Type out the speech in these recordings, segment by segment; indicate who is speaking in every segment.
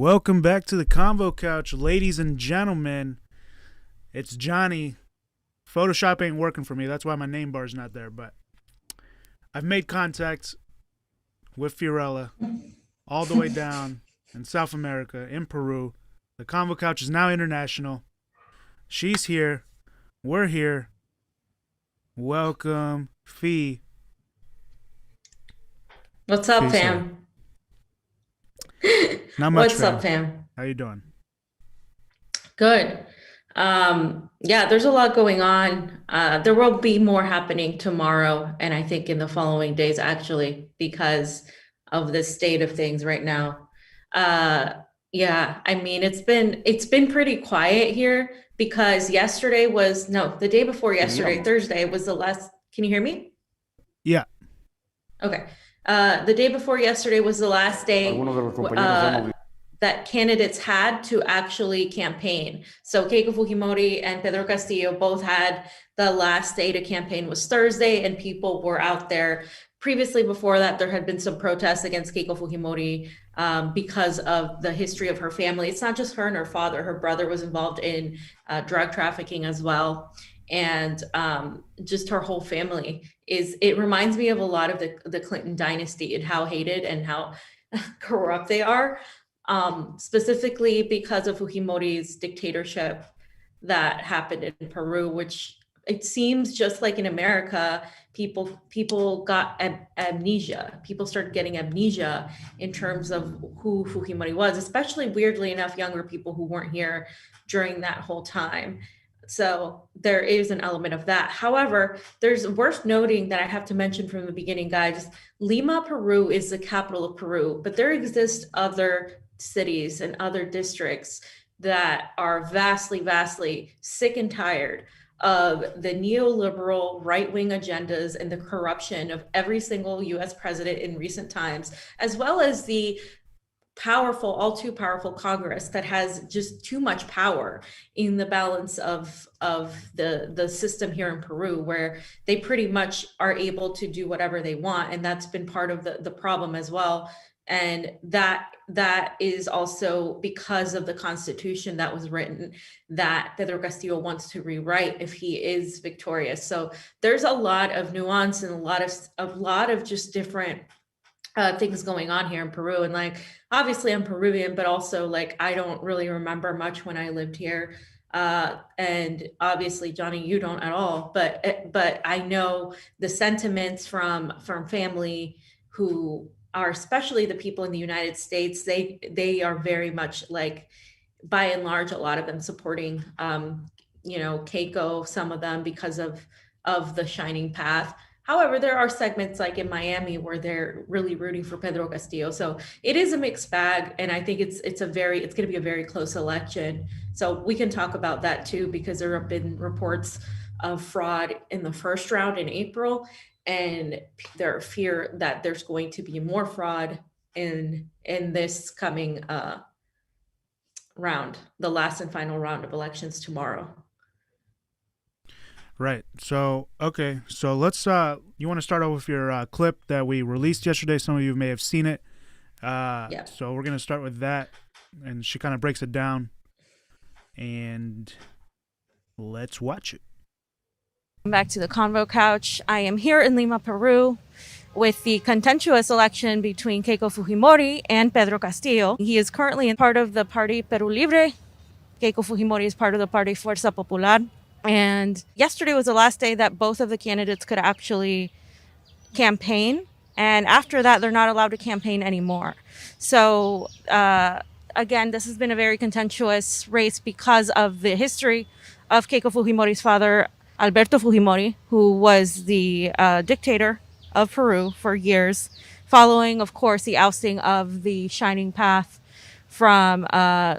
Speaker 1: Welcome back to the Convo Couch, ladies and gentlemen. It's Johnny. Photoshop ain't working for me. That's why my name bar is not there. But I've made contact with Fiorella all the way down in South America, in Peru. The Convo Couch is now international. She's here. We're here. Welcome, Fee.
Speaker 2: What's up,
Speaker 1: Fee's here.
Speaker 2: fam?
Speaker 1: Not much,
Speaker 2: What's up,
Speaker 1: fam.
Speaker 2: fam?
Speaker 1: How you doing?
Speaker 2: Good. Yeah, there's a lot going on. There will be more happening tomorrow, and I think in the following days, actually, because of the state of things right now. Uh, yeah, I mean, it's been pretty quiet here because yesterday was no, the day before yesterday, Thursday was the last. Can you hear me?
Speaker 1: Yeah.
Speaker 2: Okay. The day before yesterday was the last day that candidates had to actually campaign. So Keiko Fujimori and Pedro Castillo both had the last day to campaign was Thursday, and people were out there. Previously, before that, there had been some protests against Keiko Fujimori because of the history of her family. It's not just her and her father. Her brother was involved in drug trafficking as well. And just her whole family it reminds me of a lot of the Clinton dynasty and how hated and how corrupt they are, specifically because of Fujimori's dictatorship that happened in Peru, which it seems just like in America, people got amnesia. People started getting amnesia in terms of who Fujimori was, especially weirdly enough, younger people who weren't here during that whole time. So there is an element of that. However, there's worth noting that I have to mention from the beginning, guys. Lima, Peru is the capital of Peru, but there exist other cities and other districts that are vastly sick and tired of the neoliberal right-wing agendas and the corruption of every single US president in recent times, as well as the all too powerful Congress that has just too much power in the balance of the system here in Peru, where they pretty much are able to do whatever they want, and that's been part of the problem as well. And that is also because of the constitution that was written that Pedro Castillo wants to rewrite if he is victorious. So there's a lot of nuance and a lot of just different things going on here in Peru. And like, obviously I'm Peruvian, but also like, I don't really remember much when I lived here. And obviously Jonny, you don't at all, but I know the sentiments from family who are, especially the people in the United States, they are very much like, by and large, a lot of them supporting, Keiko, some of them because of the shining path. However, there are segments like in Miami where they're really rooting for Pedro Castillo. So it is a mixed bag, and I think it's going to be a very close election. So we can talk about that too, because there have been reports of fraud in the first round in April, and there fear that there's going to be more fraud in this coming round, the last and final round of elections tomorrow.
Speaker 1: Right. So, okay. So let's, you want to start off with your clip that we released yesterday. Some of you may have seen it.
Speaker 2: Yeah.
Speaker 1: So we're going to start with that. And she kind of breaks it down. And let's watch it.
Speaker 3: Back to the Convo Couch. I am here in Lima, Peru, with the contentious election between Keiko Fujimori and Pedro Castillo. He is currently part of the party Peru Libre. Keiko Fujimori is part of the party Fuerza Popular. And yesterday was the last day that both of the candidates could actually campaign. And after that, they're not allowed to campaign anymore. So, again, this has been a very contentious race because of the history of Keiko Fujimori's father, Alberto Fujimori, who was the dictator of Peru for years, following, of course, the ousting of the Shining Path from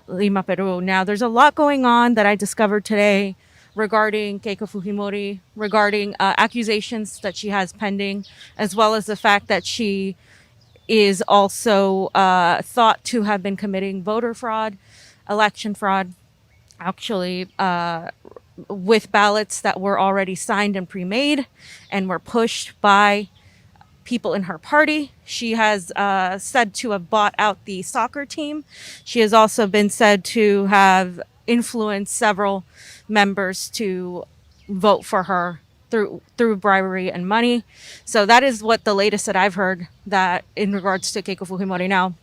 Speaker 3: Lima, Peru. Now, there's a lot going on that I discovered today regarding Keiko Fujimori, regarding accusations that she has pending, as well as the fact that she is also thought to have been committing voter fraud, election fraud, actually with ballots that were already signed and pre-made and were pushed by people in her party. She has said to have bought out the soccer team. She has also been said to have influenced several members to vote for her through bribery and money. So that is what the latest that I've heard that in regards to Keiko Fujimori. Now,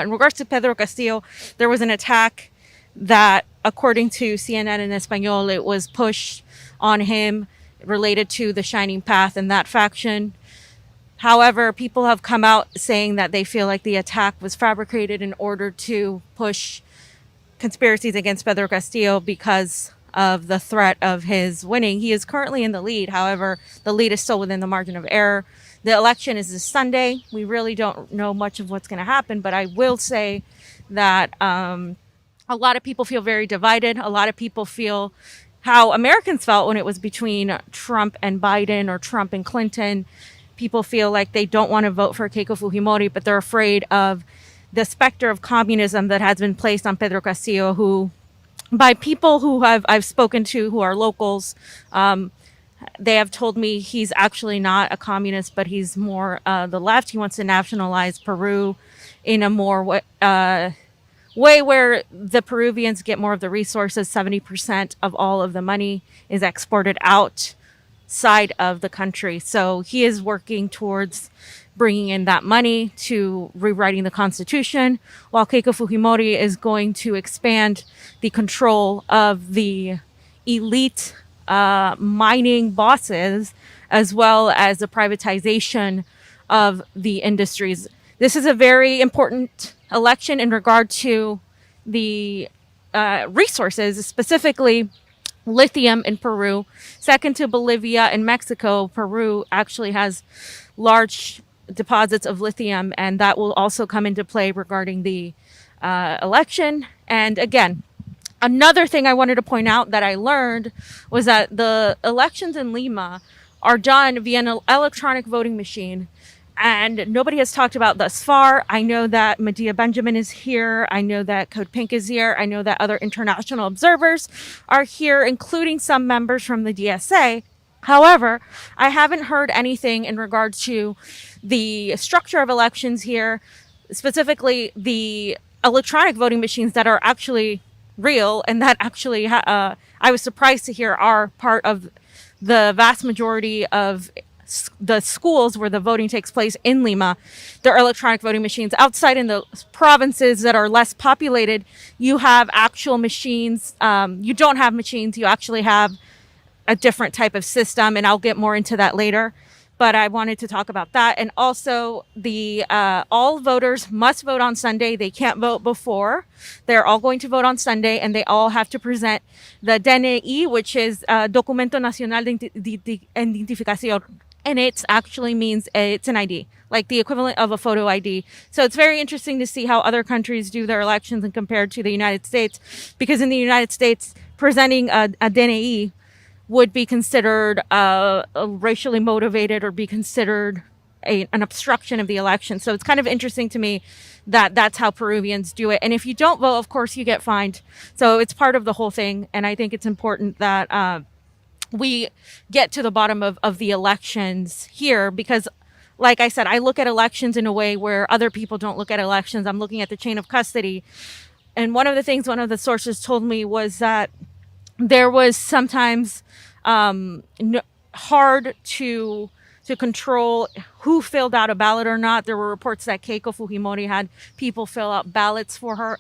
Speaker 3: in regards to Pedro Castillo, there was an attack that, according to CNN in Espanol, it was pushed on him related to the Shining Path and that faction. However, people have come out saying that they feel like the attack was fabricated in order to push conspiracies against Pedro Castillo because of the threat of his winning. He is currently in the lead. However, the lead is still within the margin of error. The election is this Sunday. We really don't know much of what's going to happen, but I will say that a lot of people feel very divided. A lot of people feel how Americans felt when it was between Trump and Biden or Trump and Clinton. People feel like they don't want to vote for Keiko Fujimori, but they're afraid of the specter of communism that has been placed on Pedro Castillo, who, by people who I've spoken to who are locals, they have told me he's actually not a communist, but he's more the left. He wants to nationalize Peru in a more way where the Peruvians get more of the resources. 70% of all of the money is exported outside of the country. So he is working towards bringing in that money to rewriting the constitution, while Keiko Fujimori is going to expand the control of the elite mining bosses, as well as the privatization of the industries. This is a very important election in regard to the resources, specifically lithium in Peru. Second to Bolivia and Mexico, Peru actually has large deposits of lithium, and that will also come into play regarding the election. And again, another thing I wanted to point out that I learned was that the elections in Lima are done via an electronic voting machine, and nobody has talked about thus far. I know that Medea Benjamin is here. I know that Code Pink is here. I know that other international observers are here, including some members from the DSA. However, I haven't heard anything in regard to the structure of elections here, specifically the electronic voting machines that are actually real and that actually I was surprised to hear are part of the vast majority of the schools where the voting takes place in Lima. There are electronic voting machines. Outside in the provinces that are less populated, you have actual machines. You don't have machines. You actually have a different type of system, and I'll get more into that later. But I wanted to talk about that. And also the all voters must vote on Sunday. They can't vote before. They're all going to vote on Sunday, and they all have to present the DNI, which is Documento Nacional de Identificación. And it actually means it's an ID, like the equivalent of a photo ID. So it's very interesting to see how other countries do their elections and compared to the United States, because in the United States, presenting a DNI would be considered racially motivated or be considered an obstruction of the election. So it's kind of interesting to me that that's how Peruvians do it. And if you don't vote, of course, you get fined. So it's part of the whole thing. And I think it's important that we get to the bottom of the elections here, because like I said, I look at elections in a way where other people don't look at elections. I'm looking at the chain of custody. And one of the things one of the sources told me was that there was sometimes hard to control who filled out a ballot or not. There were reports that Keiko Fujimori had people fill out ballots for her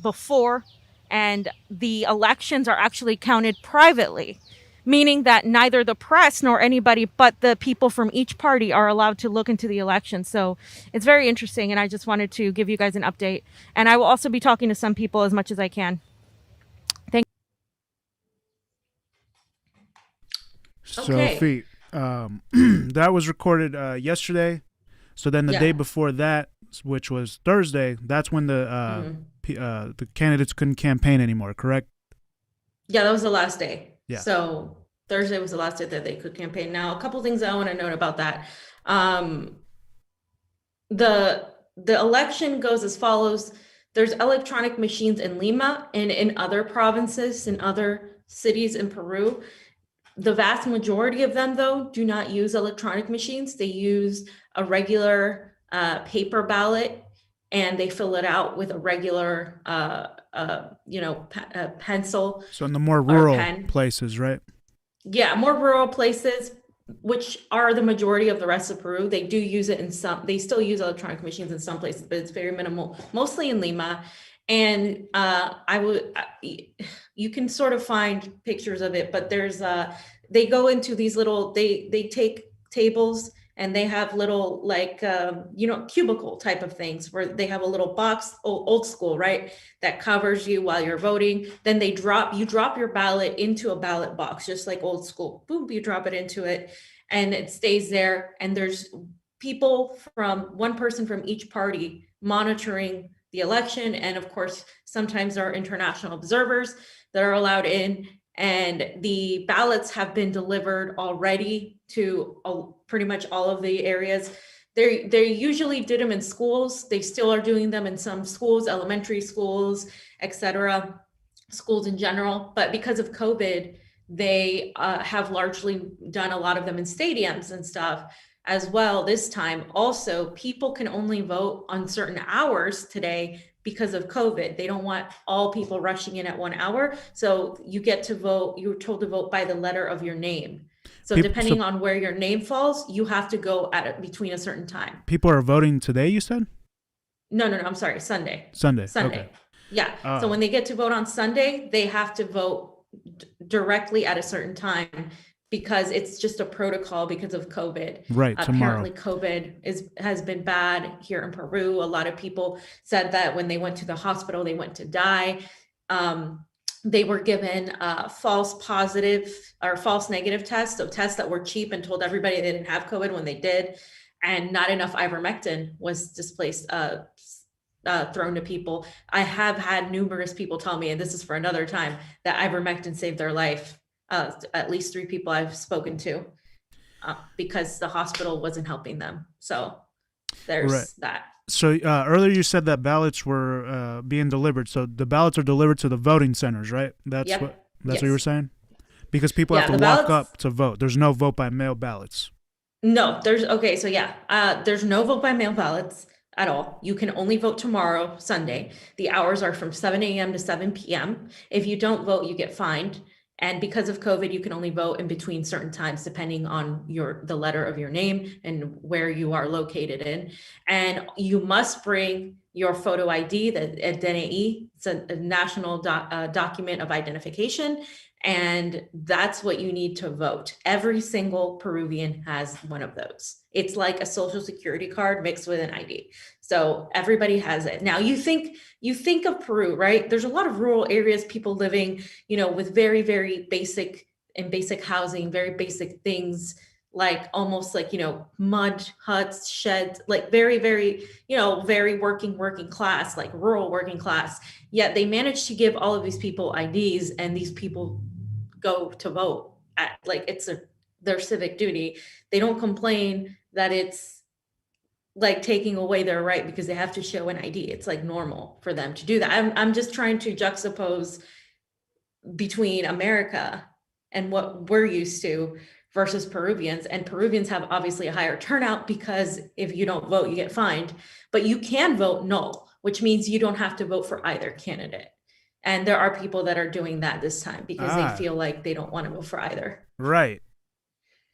Speaker 3: before, and the elections are actually counted privately, meaning that neither the press nor anybody but the people from each party are allowed to look into the election. So it's very interesting, and I just wanted to give you guys an update. And I will also be talking to some people as much as I can.
Speaker 1: Sophie, that was recorded yesterday. So then the day before that, which was Thursday, that's when the candidates couldn't campaign anymore, correct?
Speaker 2: Yeah, that was the last day.
Speaker 1: Yeah.
Speaker 2: So Thursday was the last day that they could campaign. Now, a couple things I want to note about that. The election goes as follows. There's electronic machines in Lima and in other provinces, in other cities in Peru. The vast majority of them, though, do not use electronic machines. They use a regular paper ballot, and they fill it out with a regular, pencil.
Speaker 1: So in the more rural places, right?
Speaker 2: Yeah, more rural places, which are the majority of the rest of Peru. They do use it in some. They still use electronic machines in some places, but it's very minimal, mostly in Lima. And you can sort of find pictures of it, but there's they go into these little, they take tables and they have little cubicle type of things where they have a little box, old school, right, that covers you while you're voting. Then you drop your ballot into a ballot box, just like old school. Boom, you drop it into it and it stays there. And there's one person from each party monitoring the election. And of course, sometimes there are international observers that are allowed in. And the ballots have been delivered already to pretty much all of the areas. They usually did them in schools. They still are doing them in some schools, elementary schools, etc., schools in general. But because of COVID, they have largely done a lot of them in stadiums and stuff as well this time. Also, people can only vote on certain hours today because of COVID. They don't want all people rushing in at 1 hour. So you get to vote, you're told to vote by the letter of your name. So depending on where your name falls, you have to go between a certain time.
Speaker 1: People are voting today, you said?
Speaker 2: No, I'm sorry, Sunday.
Speaker 1: Sunday.
Speaker 2: Okay. Yeah. So when they get to vote on Sunday, they have to vote directly at a certain time because it's just a protocol because of COVID.
Speaker 1: Right.
Speaker 2: Apparently COVID has been bad here in Peru. A lot of people said that when they went to the hospital, they went to die. They were given false positive or false negative tests. So tests that were cheap and told everybody they didn't have COVID when they did. And not enough ivermectin was thrown to people. I have had numerous people tell me, and this is for another time, that ivermectin saved their life. At least 3 people I've spoken to because the hospital wasn't helping them. So there's that.
Speaker 1: So earlier you said that ballots were being delivered. So the ballots are delivered to the voting centers, right? That's what you were saying? Because people have to walk up to vote. There's no vote by mail ballots.
Speaker 2: No, there's no vote by mail ballots at all. You can only vote tomorrow, Sunday. The hours are from 7 a.m. to 7 p.m. If you don't vote, you get fined. And because of COVID, you can only vote in between certain times, depending on the letter of your name and where you are located in. And you must bring your photo ID, the DNI. It's a national document of identification. And that's what you need to vote. Every single Peruvian has one of those. It's like a social security card mixed with an ID. So everybody has it. Now you think of Peru, right? There's a lot of rural areas, people living, with very, very basic housing, very basic things, like almost like, mud huts, sheds, like very, very, very working class, like rural working class. Yet they managed to give all of these people IDs, and these people go to vote at, like, it's their civic duty. They don't complain that it's like taking away their right because they have to show an ID. It's like normal for them to do that. I'm just trying to juxtapose between America and what we're used to versus Peruvians. And Peruvians have obviously a higher turnout because if you don't vote, you get fined. But you can vote null, which means you don't have to vote for either candidate. And there are people that are doing that this time because they feel like they don't want to vote for either.
Speaker 1: Right.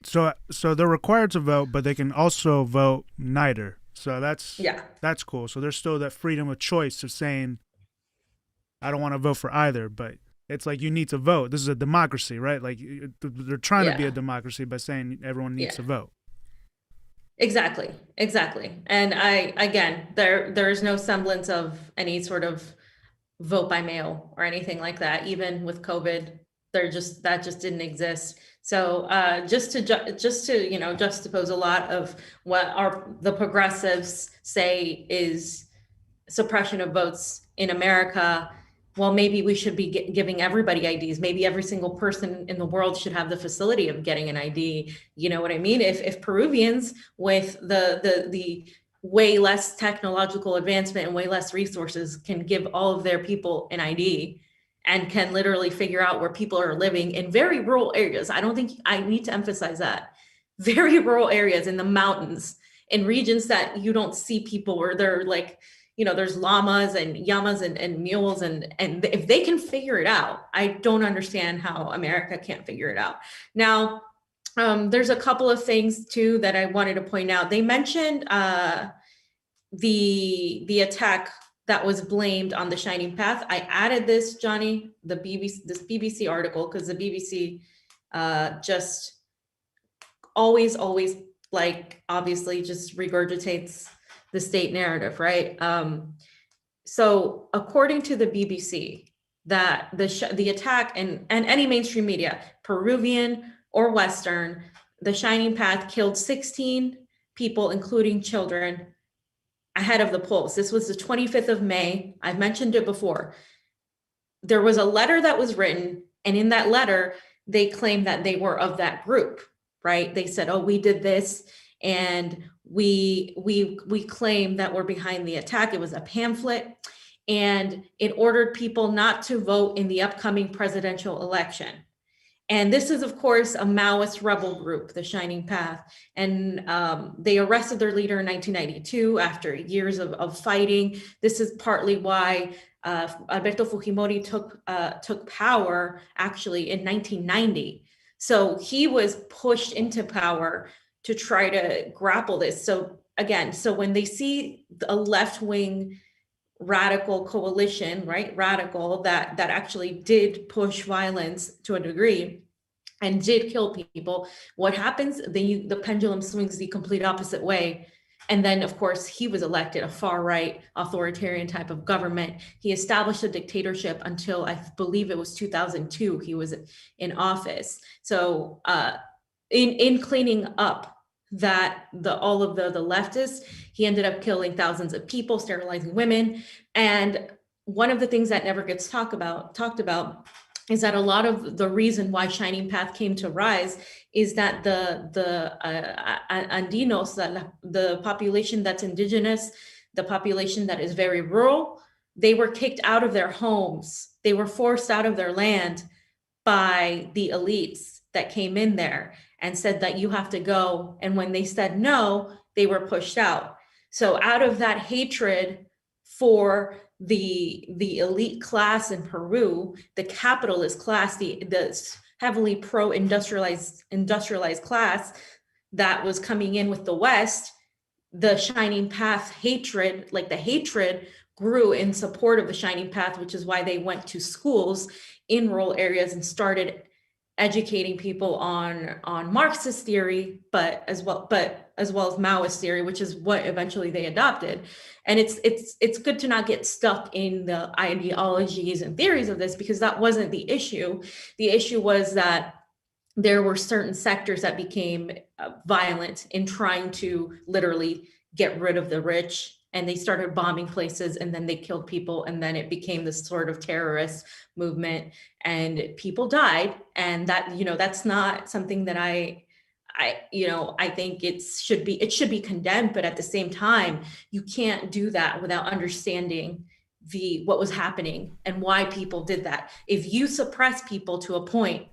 Speaker 1: So they're required to vote, but they can also vote neither. So that's cool. So there's still that freedom of choice of saying, I don't want to vote for either, but it's like you need to vote. This is a democracy, right? Like they're trying to be a democracy by saying everyone needs to vote.
Speaker 2: Exactly. And there is no semblance of any sort of vote by mail or anything like that. Even with COVID, that just didn't exist. So just to juxtapose a lot of what the progressives say is suppression of votes in America. Well, maybe we should be giving everybody IDs. Maybe every single person in the world should have the facility of getting an ID. You know what I mean? If Peruvians with the way less technological advancement and way less resources can give all of their people an ID and can literally figure out where people are living in very rural areas. I need to emphasize that. Very rural areas in the mountains, in regions that you don't see people where they're like, there's llamas and llamas and mules. And if they can figure it out, I don't understand how America can't figure it out. Now, there's a couple of things too that I wanted to point out. They mentioned the attack that was blamed on the Shining Path. I added this, Johnny, this BBC article, because the BBC just always like obviously just regurgitates the state narrative, right? So according to the BBC, that the attack and any mainstream media, Peruvian or Western, the Shining Path killed 16 people, including children, ahead of the polls. This was the 25th of May. I've mentioned it before. There was a letter that was written, and in that letter, they claimed that they were of that group, right? They said, oh, we did this, and we claim that we're behind the attack. It was a pamphlet, and it ordered people not to vote in the upcoming presidential election. And this is, of course, a Maoist rebel group, the Shining Path. And they arrested their leader in 1992 after years of fighting. This is partly why Alberto Fujimori took power actually in 1990. So he was pushed into power to try to grapple this. So again, so when they see a left-wing radical coalition, right, radical, that actually did push violence to a degree and did kill people, what happens? The pendulum swings the complete opposite way. And then, of course, he was elected, a far-right authoritarian type of government. He established a dictatorship until I believe it was 2002 he was in office. So in cleaning up all of the leftists, he ended up killing thousands of people, sterilizing women. And one of the things that never gets talked about is that a lot of the reason why Shining Path came to rise is that the Andinos, the population that's indigenous, the population that is very rural, they were kicked out of their homes. They were forced out of their land by the elites that came in there and said that you have to go. And when they said no, they were pushed out. So out of that hatred for the elite class in Peru, the capitalist class, the heavily industrialized class that was coming in with the West, the Shining Path hatred, like the hatred grew in support of the Shining Path, which is why they went to schools in rural areas and started educating people on Marxist theory, but as well as Maoist theory, which is what eventually they adopted. And it's good to not get stuck in the ideologies and theories of this, because that wasn't the issue. The issue was that there were certain sectors that became violent in trying to literally get rid of the rich, and they started bombing places, and then they killed people, and then it became this sort of terrorist movement, and people died. And that, that's not something that I think it should be condemned, but at the same time, you can't do that without understanding what was happening and why people did that. If you suppress people to a point,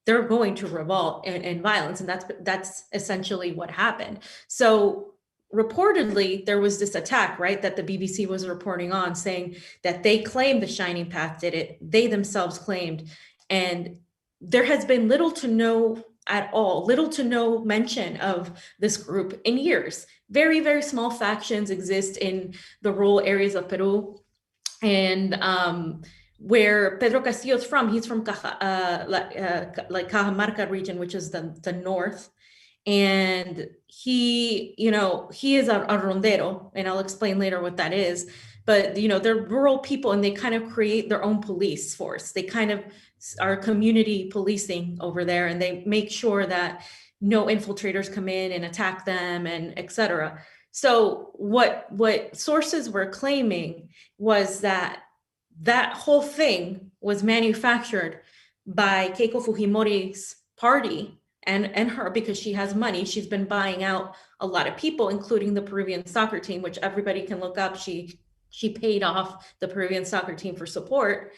Speaker 2: they're going to revolt and violence, and that's essentially what happened. So reportedly, there was this attack, right, that the BBC was reporting on, saying that they claimed the Shining Path did it. They themselves claimed, and there has been little to no mention of this group in years. Very, very small factions exist in the rural areas of Peru, and where Pedro Castillo is from, he's from Cajamarca region, which is the north. And he is a rondero, and I'll explain later what that is. But, they're rural people, and they kind of create their own police force. They kind of are community policing over there, and they make sure that no infiltrators come in and attack them, and etc. So what sources were claiming was that whole thing was manufactured by Keiko Fujimori's party and her, because she has money. She's been buying out a lot of people, including the Peruvian soccer team, which everybody can look up. She paid off the Peruvian soccer team for support.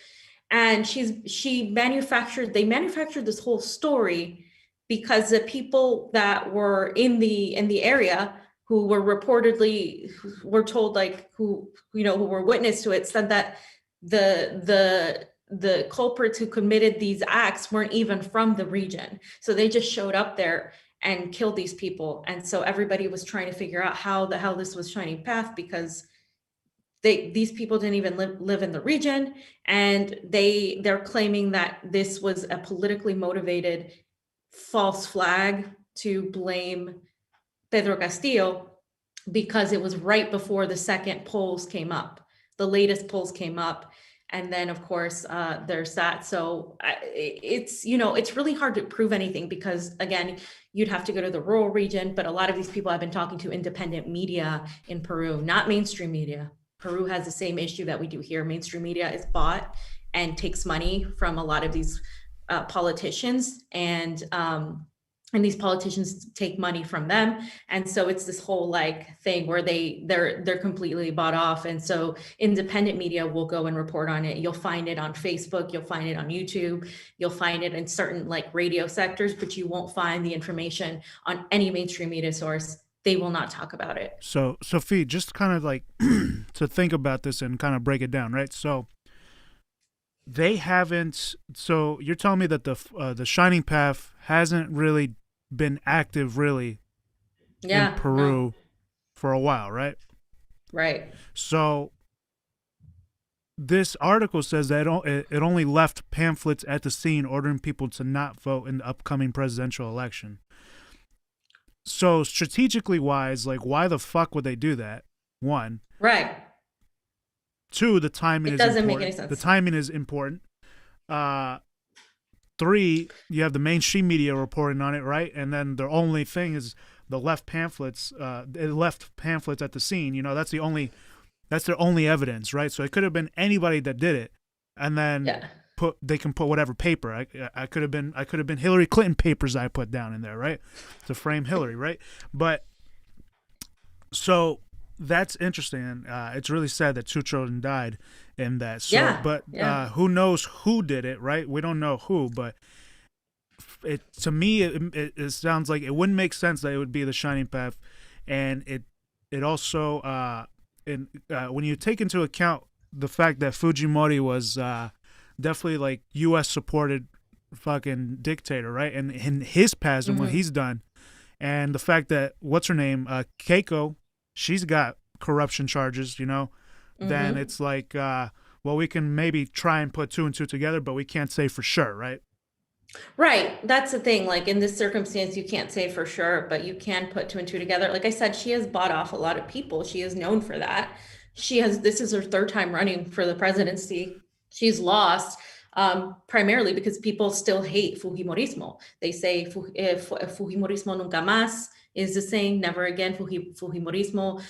Speaker 2: And they manufactured this whole story because the people that were in the area who were reportedly, who were told, like, who were witness to it, said that the culprits who committed these acts weren't even from the region. So they just showed up there and killed these people. And so everybody was trying to figure out how the hell this was Shining Path, because these people didn't even live in the region, and they're claiming that this was a politically motivated false flag to blame Pedro Castillo, because it was right before the second polls came up, the latest polls came up. And then of course, there's that. So it's, it's really hard to prove anything, because again, you'd have to go to the rural region. But a lot of these people I've been talking to, independent media in Peru, not mainstream media. Peru has the same issue that we do here. Mainstream media is bought and takes money from a lot of these politicians, and these politicians take money from them. And so it's this whole like thing where they're completely bought off. And so independent media will go and report on it. You'll find it on Facebook, you'll find it on YouTube, you'll find it in certain like radio sectors, but you won't find the information on any mainstream media source. They will not talk about it.
Speaker 1: So Sophie, just kind of like to think about this and kind of break it down, right? So they haven't. So you're telling me that the Shining Path hasn't really been active, really, in Peru for a while, right?
Speaker 2: Right.
Speaker 1: So this article says that it only left pamphlets at the scene ordering people to not vote in the upcoming presidential election. So strategically wise, like, why the fuck would they do that? One.
Speaker 2: Right.
Speaker 1: Two, the timing is important.
Speaker 2: It doesn't make any sense.
Speaker 1: The timing is important. Three, you have the mainstream media reporting on it, right? And then the only thing is the left pamphlets. It left pamphlets at the scene. That's their only evidence, right? So it could have been anybody that did it, and then they can put whatever paper. I could have been Hillary Clinton papers I put down in there, right, to frame Hillary, right? But so that's interesting. It's really sad that 2 children died in that. So, who knows who did it, right? We don't know who, but to me, it sounds like it wouldn't make sense that it would be the Shining Path, and it also when you take into account the fact that Fujimori was definitely like U.S. supported fucking dictator, right? And in his past and what he's done, and the fact that what's her name, Keiko, she's got corruption charges, then it's like, well, we can maybe try and put 2 and 2 together, but we can't say for sure, right?
Speaker 2: Right. That's the thing. Like in this circumstance, you can't say for sure, but you can put 2 and 2 together. Like I said, she has bought off a lot of people. She is known for that. This is her 3rd time running for the presidency. She's lost primarily because people still hate Fujimorismo. They say Fujimorismo nunca más is the saying, never again Fujimorismo.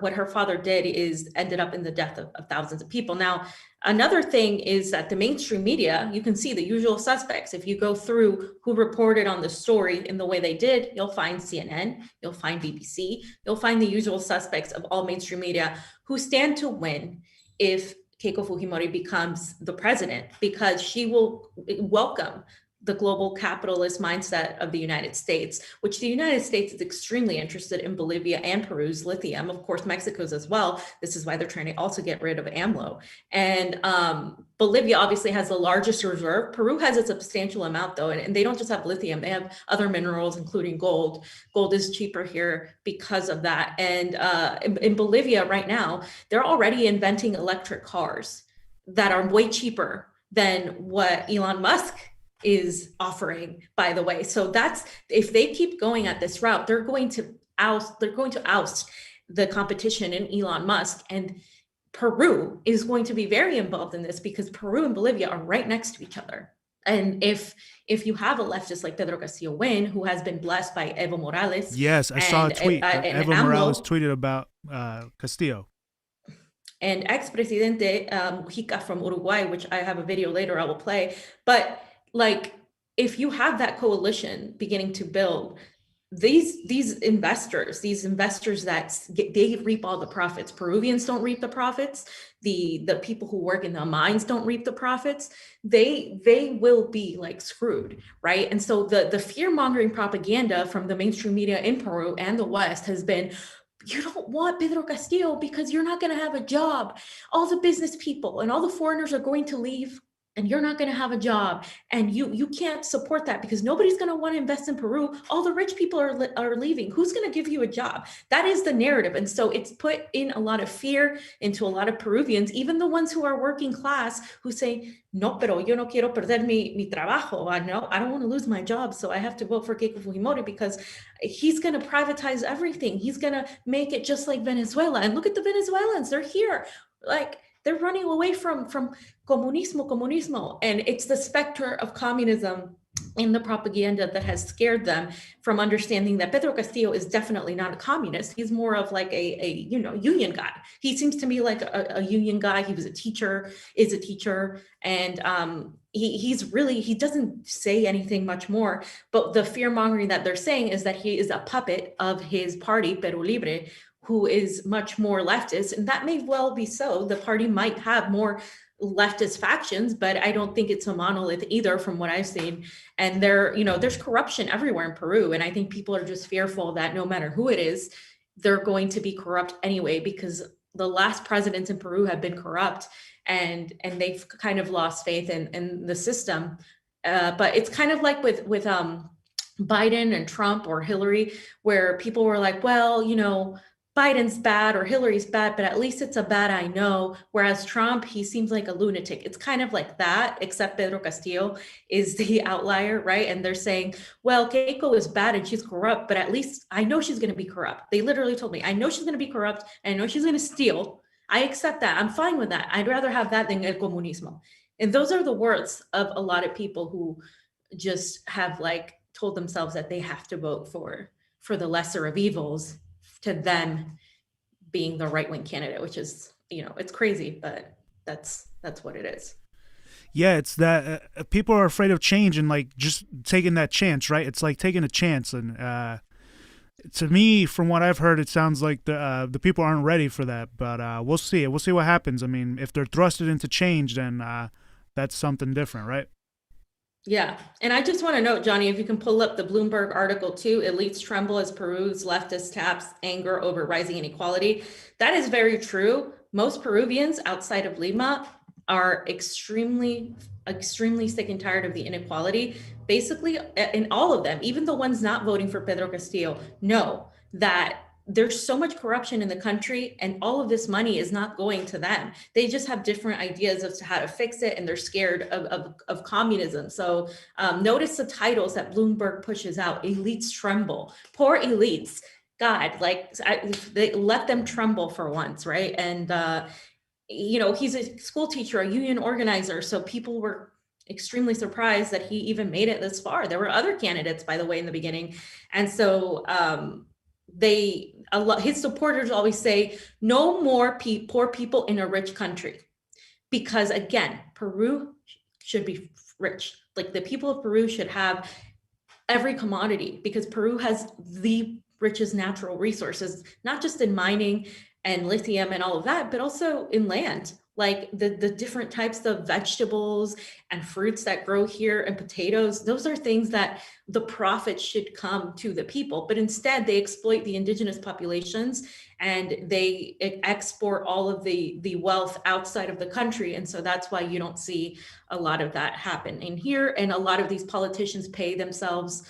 Speaker 2: What her father did is ended up in the death of thousands of people. Now, another thing is that the mainstream media, you can see the usual suspects. If you go through who reported on the story in the way they did, you'll find CNN, you'll find BBC, you'll find the usual suspects of all mainstream media who stand to win if Keiko Fujimori becomes the president, because she will welcome the global capitalist mindset of the United States, which the United States is extremely interested in Bolivia and Peru's lithium, of course, Mexico's as well. This is why they're trying to also get rid of AMLO. And Bolivia obviously has the largest reserve. Peru has a substantial amount though, and they don't just have lithium, they have other minerals, including gold. Gold is cheaper here because of that. And in Bolivia right now, they're already inventing electric cars that are way cheaper than what Elon Musk is offering, by the way. So that's, if they keep going at this route, they're going to oust the competition in Elon Musk, and Peru is going to be very involved in this because Peru and Bolivia are right next to each other. And if you have a leftist like Pedro Castillo win, who has been blessed by Evo Morales.
Speaker 1: Yes, I saw a tweet. Evo Morales tweeted about Castillo.
Speaker 2: And ex-presidente Mujica from Uruguay, which I have a video later I will play. But like, if you have that coalition beginning to build, these investors that they reap all the profits. Peruvians don't reap the profits. The people who work in the mines don't reap the profits. They will be like screwed, right? And so the fear-mongering propaganda from the mainstream media in Peru and the West has been, you don't want Pedro Castillo because you're not going to have a job. All the business people and all the foreigners are going to leave. and you're not going to have a job, and you can't support that because nobody's going to want to invest in Peru. All the rich people are leaving. Who's going to give you a job? That is the narrative. And so it's put in a lot of fear into a lot of Peruvians, even the ones who are working class, who say, no, pero yo no quiero perder mi trabajo. I don't want to lose my job, so I have to vote for Keiko Fujimori because he's going to privatize everything. He's going to make it just like Venezuela. And look at the Venezuelans. They're here. Like, they're running away from comunismo. And it's the specter of communism in the propaganda that has scared them from understanding that Pedro Castillo is definitely not a communist. He's more of like a union guy. He seems to me like a union guy. He was a teacher, and he doesn't say anything much more. But the fear mongering that they're saying is that he is a puppet of his party, Peru Libre, who is much more leftist, and that may well be so. The party might have more leftist factions, but I don't think it's a monolith either from what I've seen. And there's corruption everywhere in Peru, and I think people are just fearful that no matter who it is, they're going to be corrupt anyway, because the last presidents in Peru have been corrupt, and they've kind of lost faith in the system. But it's kind of like with Biden and Trump or Hillary, where people were like, well, Biden's bad or Hillary's bad, but at least it's a bad I know. Whereas Trump, he seems like a lunatic. It's kind of like that, except Pedro Castillo is the outlier, right? And they're saying, well, Keiko is bad and she's corrupt, but at least I know she's going to be corrupt. They literally told me, I know she's going to be corrupt, and I know she's going to steal. I accept that. I'm fine with that. I'd rather have that than el comunismo. And those are the words of a lot of people who just have told themselves that they have to vote for the lesser of evils, to them being the right-wing candidate, which is, it's crazy, but that's what it is.
Speaker 1: Yeah, it's that people are afraid of change and just taking that chance, right? It's like taking a chance, and to me, from what I've heard, it sounds like the people aren't ready for that. But we'll see. We'll see what happens. I mean, if they're thrusted into change, then that's something different, right?
Speaker 2: Yeah. And I just want to note, Jonny, if you can pull up the Bloomberg article too, elites tremble as Peru's leftist taps anger over rising inequality. That is very true. Most Peruvians outside of Lima are extremely sick and tired of the inequality. Basically, in all of them, even the ones not voting for Pedro Castillo, know that there's so much corruption in the country, and all of this money is not going to them. They just have different ideas as to how to fix it, and they're scared of communism. So notice the titles that Bloomberg pushes out: elites tremble. Poor elites. God, they let them tremble for once, right? And he's a school teacher, a union organizer, so people were extremely surprised that he even made it this far. There were other candidates, by the way, in the beginning, and so his supporters always say, no more poor people in a rich country, because again, Peru should be rich. Like, the people of Peru should have every commodity, because Peru has the richest natural resources, not just in mining and lithium and all of that, but also in land. Like the different types of vegetables and fruits that grow here, and potatoes, those are things that the profit should come to the people. But instead, they exploit the indigenous populations, and they export all of the wealth outside of the country. And so that's why you don't see a lot of that happen in here. And a lot of these politicians pay themselves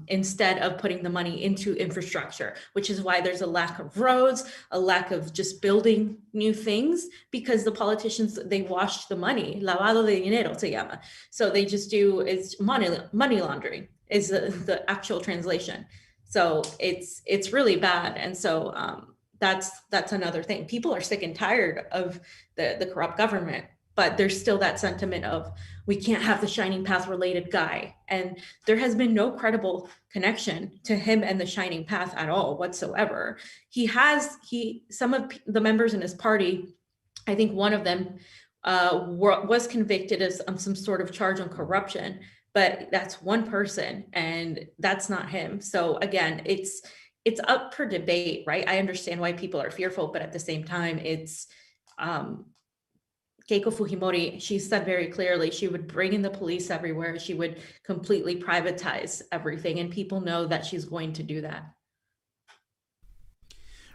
Speaker 2: instead of putting the money into infrastructure, which is why there's a lack of roads, a lack of just building new things, because the politicians, they wash the money. Lavado de dinero se llama. So they just is money laundering is the actual translation. So it's really bad. And so that's another thing. People are sick and tired of the corrupt government, but there's still that sentiment of, we can't have the Shining Path related guy. And there has been no credible connection to him and the Shining Path at all whatsoever. Some of the members in his party, I think one of them was convicted of some sort of charge on corruption, but that's one person, and that's not him. So again, it's up for debate, right? I understand why people are fearful, but at the same time, it's Keiko Fujimori, she said very clearly she would bring in the police everywhere. She would completely privatize everything, and people know that she's going to do that.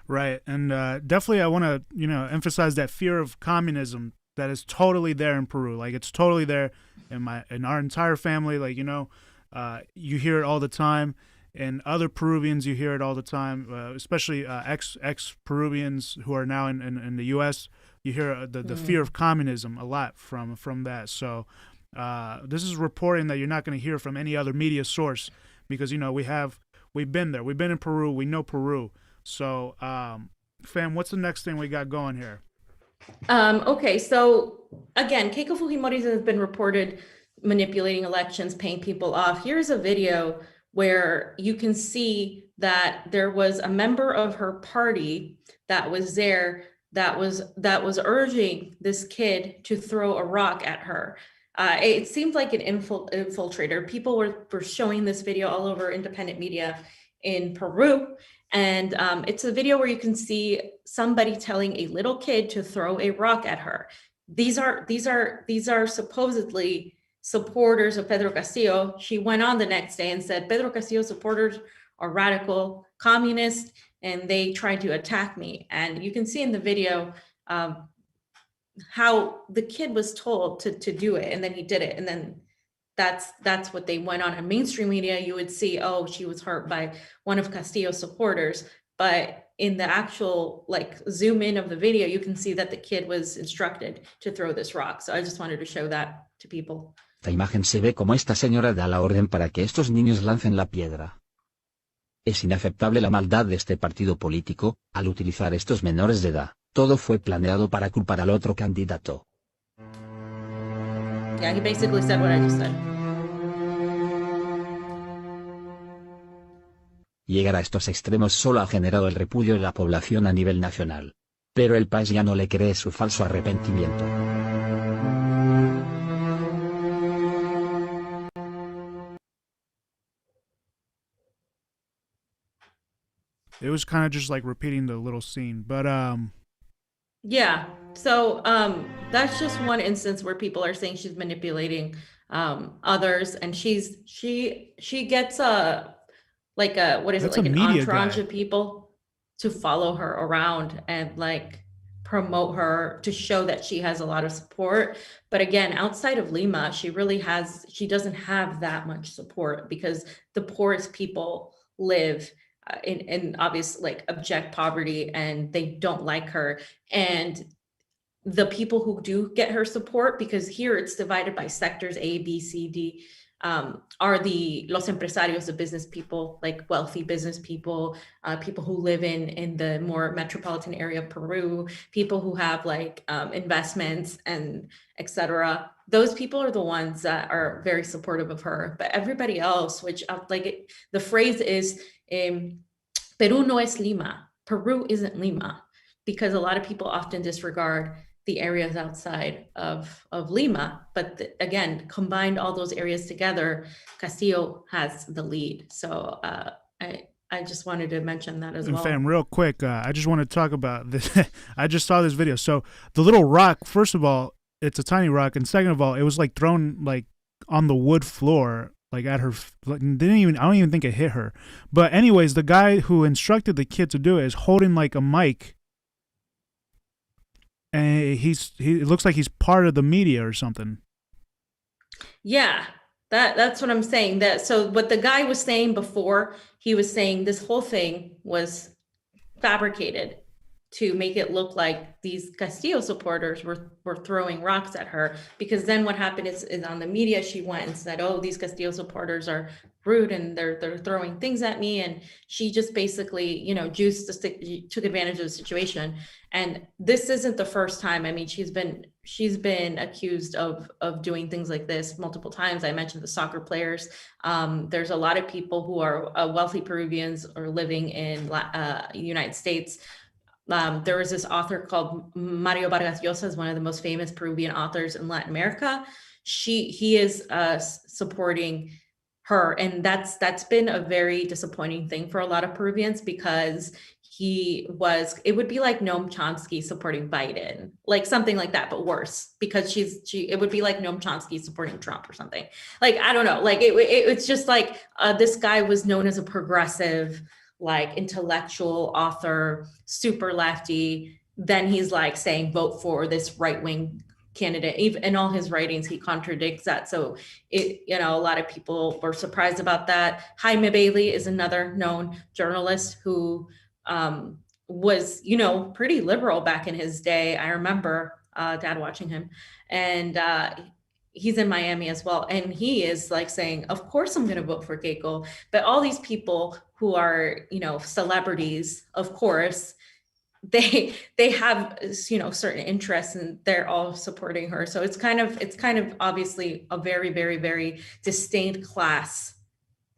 Speaker 1: Right, and definitely I want to emphasize that fear of communism that is totally there in Peru. Like, it's totally there in our entire family. Like, you hear it all the time. And other Peruvians, you hear it all the time, especially ex Peruvians who are now in the U.S. You hear the fear of communism a lot from that. So this is reporting that you're not going to hear from any other media source, because we've been there, we've been in Peru, we know Peru. So, fam, what's the next thing we got going here?
Speaker 2: Okay, so again, Keiko Fujimori has been reported manipulating elections, paying people off. Here's a video where you can see that there was a member of her party that was there that was urging this kid to throw a rock at her. It seemed like an infiltrator. People were showing this video all over independent media in Peru. And it's a video where you can see somebody telling a little kid to throw a rock at her. These are supposedly supporters of Pedro Castillo. She went on the next day and said, Pedro Castillo supporters are radical communists and they tried to attack me. And you can see in the video how the kid was told to do it, and then he did it. And then that's what they went on in mainstream media. You would see, oh, she was hurt by one of Castillo's supporters. But in the actual zoom in of the video, you can see that the kid was instructed to throw this rock. So I just wanted to show that to people.
Speaker 4: Esta imagen se ve como esta señora da la orden para que estos niños lancen la piedra. Es inaceptable la maldad de este partido político, al utilizar estos menores de edad. Todo fue planeado para culpar al otro candidato.
Speaker 2: Yeah, he basically said what I just said.
Speaker 4: Llegar a estos extremos solo ha generado el repudio de la población a nivel nacional. Pero el país ya no le cree su falso arrepentimiento.
Speaker 1: It was kind of just like repeating the little scene, but
Speaker 2: yeah, so that's just one instance where people are saying she's manipulating others, and she gets an entourage of people to follow her around and promote her to show that she has a lot of support. But again, outside of Lima, she doesn't have that much support, because the poorest people live in obvious abject poverty, and they don't like her. And the people who do get her support, because here it's divided by sectors A, B, C, D, are the los empresarios, the business people, wealthy business people, people who live in the more metropolitan area of Peru, people who have investments and etc. Those people are the ones that are very supportive of her. But everybody else, which the phrase is, Peru no es Lima. Peru isn't Lima, because a lot of people often disregard the areas outside of Lima. But again, combined all those areas together, Castillo has the lead. So I just wanted to mention that as well.
Speaker 1: Fam, real quick, I just want to talk about this. I just saw this video. So the little rock, first of all, it's a tiny rock, and second of all, it was thrown on the wood floor. At her, I don't even think it hit her. But anyways, the guy who instructed the kid to do it is holding a mic, and it looks like he's part of the media or something.
Speaker 2: Yeah, that's what I'm saying. So what the guy was saying before, he was saying this whole thing was fabricated to make it look like these Castillo supporters were throwing rocks at her, because then what happened is on the media, she went and said, oh, these Castillo supporters are rude and they're throwing things at me. And she just basically, took advantage of the situation. And this isn't the first time. I mean, she's been accused of doing things like this multiple times. I mentioned the soccer players. There's a lot of people who are wealthy Peruvians or living in the United States. There was this author called Mario Vargas Llosa, one of the most famous Peruvian authors in Latin America. He is supporting her, and that's been a very disappointing thing for a lot of Peruvians, because it would be like Noam Chomsky supporting Biden, something like that, but worse, because it would be like Noam Chomsky supporting Trump or something. I don't know, it's just this guy was known as a progressive, intellectual author, super lefty. Then he's saying vote for this right-wing candidate. Even in all his writings, he contradicts that. So a lot of people were surprised about that. Jaime Bailey is another known journalist who was, pretty liberal back in his day. I remember dad watching him, and he's in Miami as well. And he is like saying, of course I'm going to vote for Keiko. But all these people who are, celebrities, of course, they have, certain interests, and they're all supporting her. So it's kind of obviously a very, very, very disdained class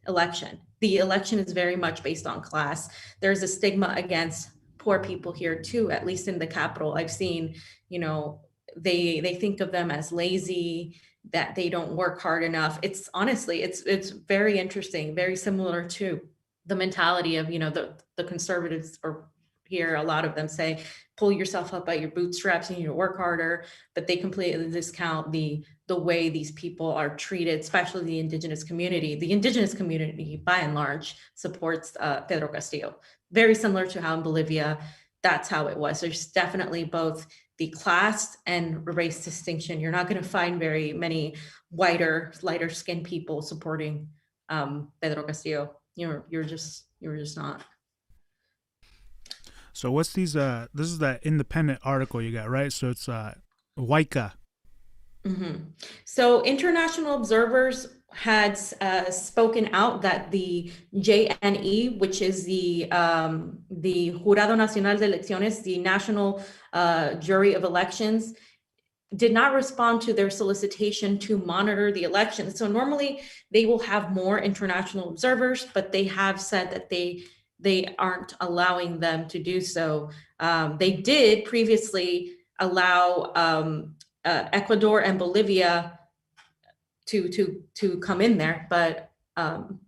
Speaker 2: election. The election is very much based on class. There's a stigma against poor people here too, at least in the capital. I've seen, they think of them as lazy, that they don't work hard enough. It's honestly, it's very interesting, very similar to the mentality of, the conservatives, or here, a lot of them say, pull yourself up by your bootstraps, you need to work harder, but they completely discount the way these people are treated, especially the indigenous community. The indigenous community, by and large, supports Pedro Castillo. Very similar to how in Bolivia, that's how it was. There's definitely both the class and race distinction. You're not going to find very many lighter skinned people supporting Pedro Castillo. You're just not.
Speaker 1: So what's these? This is that independent article you got, right? So it's Waika.
Speaker 2: Mm-hmm. So international observers had spoken out that the JNE, which is the Jurado Nacional de Elecciones, the National Jury of Elections, did not respond to their solicitation to monitor the elections. So normally they will have more international observers, but they have said that they aren't allowing them to do so. They did previously allow Ecuador and Bolivia to come in there, but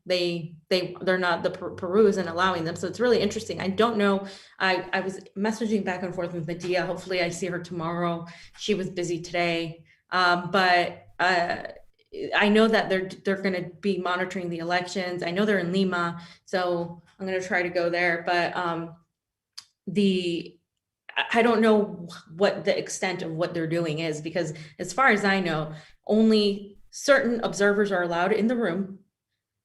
Speaker 2: they're not. Peru isn't allowing them. So it's really interesting. I don't know. I was messaging back and forth with Medea. Hopefully I see her tomorrow. She was busy today, but I know that they're going to be monitoring the elections. I know they're in Lima, so I'm going to try to go there. But I don't know what the extent of what they're doing is, because as far as I know, only certain observers are allowed in the room,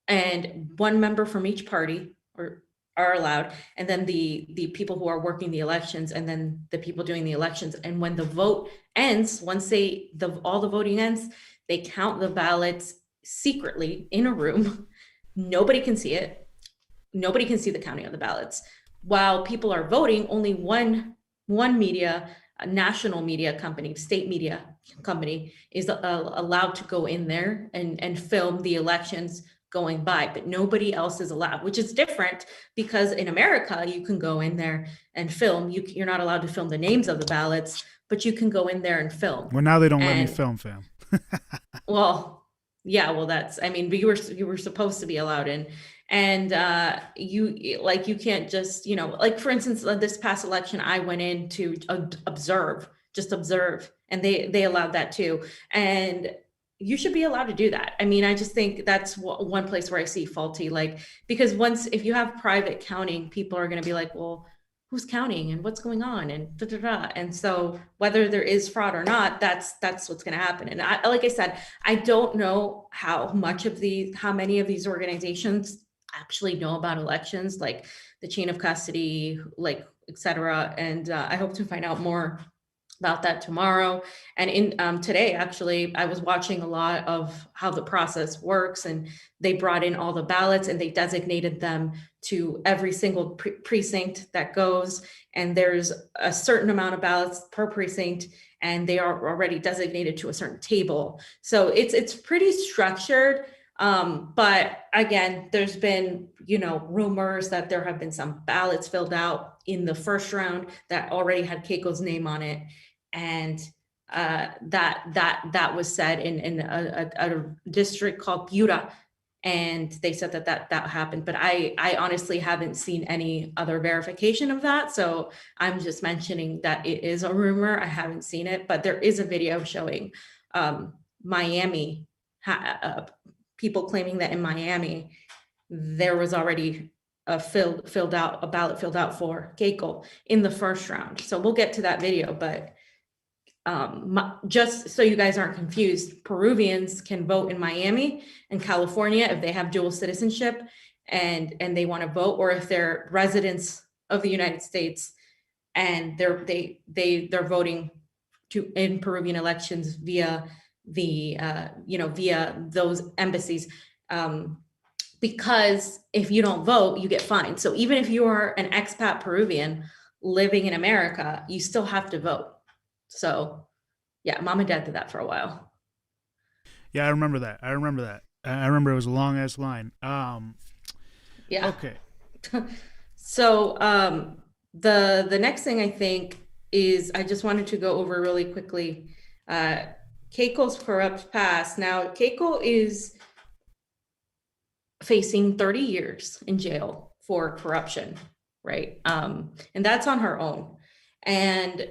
Speaker 2: and one member from each party are allowed, and then the people who are working the elections, and then the people doing the elections. And when the vote ends, once all the voting ends, they count the ballots secretly in a room. Nobody can see it. Nobody can see the counting of the ballots. While people are voting, only one media, a national media company, state media company, is allowed to go in there and film the elections going by, but nobody else is allowed, which is different, because in America, you can go in there and film. You're not allowed to film the names of the ballots, but you can go in there and film.
Speaker 1: Well, now they don't let me film, fam.
Speaker 2: Well, yeah, well, you were supposed to be allowed in. And you can't just, like, for instance, this past election, I went in to observe, and they allowed that too. And you should be allowed to do that. I just think that's one place where I see faulty, because if you have private counting, people are going to be like, well, who's counting and what's going on, and da, da, da. And so whether there is fraud or not, that's what's going to happen. And like I said, I don't know how many of these organizations actually know about elections, like the chain of custody, et cetera. And I hope to find out more about that tomorrow. And in today, actually, I was watching a lot of how the process works, and they brought in all the ballots and they designated them to every single precinct that goes. And there's a certain amount of ballots per precinct, and they are already designated to a certain table. So it's pretty structured. But again, there's been, rumors that there have been some ballots filled out in the first round that already had Keiko's name on it. And that was said in a district called Piura. And they said that happened, but I honestly haven't seen any other verification of that. So I'm just mentioning that it is a rumor. I haven't seen it, but there is a video showing Miami, people claiming that in Miami, there was already a ballot filled out for Keiko in the first round. So we'll get to that video, but just so you guys aren't confused, Peruvians can vote in Miami and California if they have dual citizenship and they want to vote, or if they're residents of the United States and they're voting in Peruvian elections via the via those embassies. Because if you don't vote, you get fined. So even if you are an expat Peruvian living in America, you still have to vote. So yeah, mom and dad did that for a while.
Speaker 1: Yeah, I remember that. I remember it was a long ass line.
Speaker 2: Yeah.
Speaker 1: Okay.
Speaker 2: So the next thing I think is, I just wanted to go over really quickly, Keiko's corrupt past. Now, Keiko is facing 30 years in jail for corruption, right? And that's on her own. And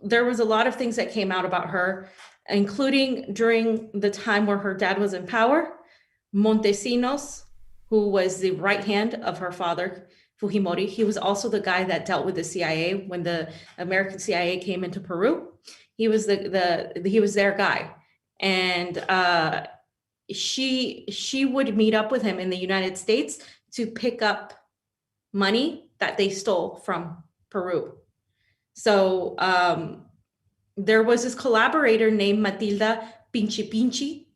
Speaker 2: there was a lot of things that came out about her, including during the time where her dad was in power. Montesinos, who was the right hand of her father, Fujimori, he was also the guy that dealt with the CIA when the American CIA came into Peru. He was he was their guy. And she would meet up with him in the United States to pick up money that they stole from Peru. So there was this collaborator named Matilda Pinchi,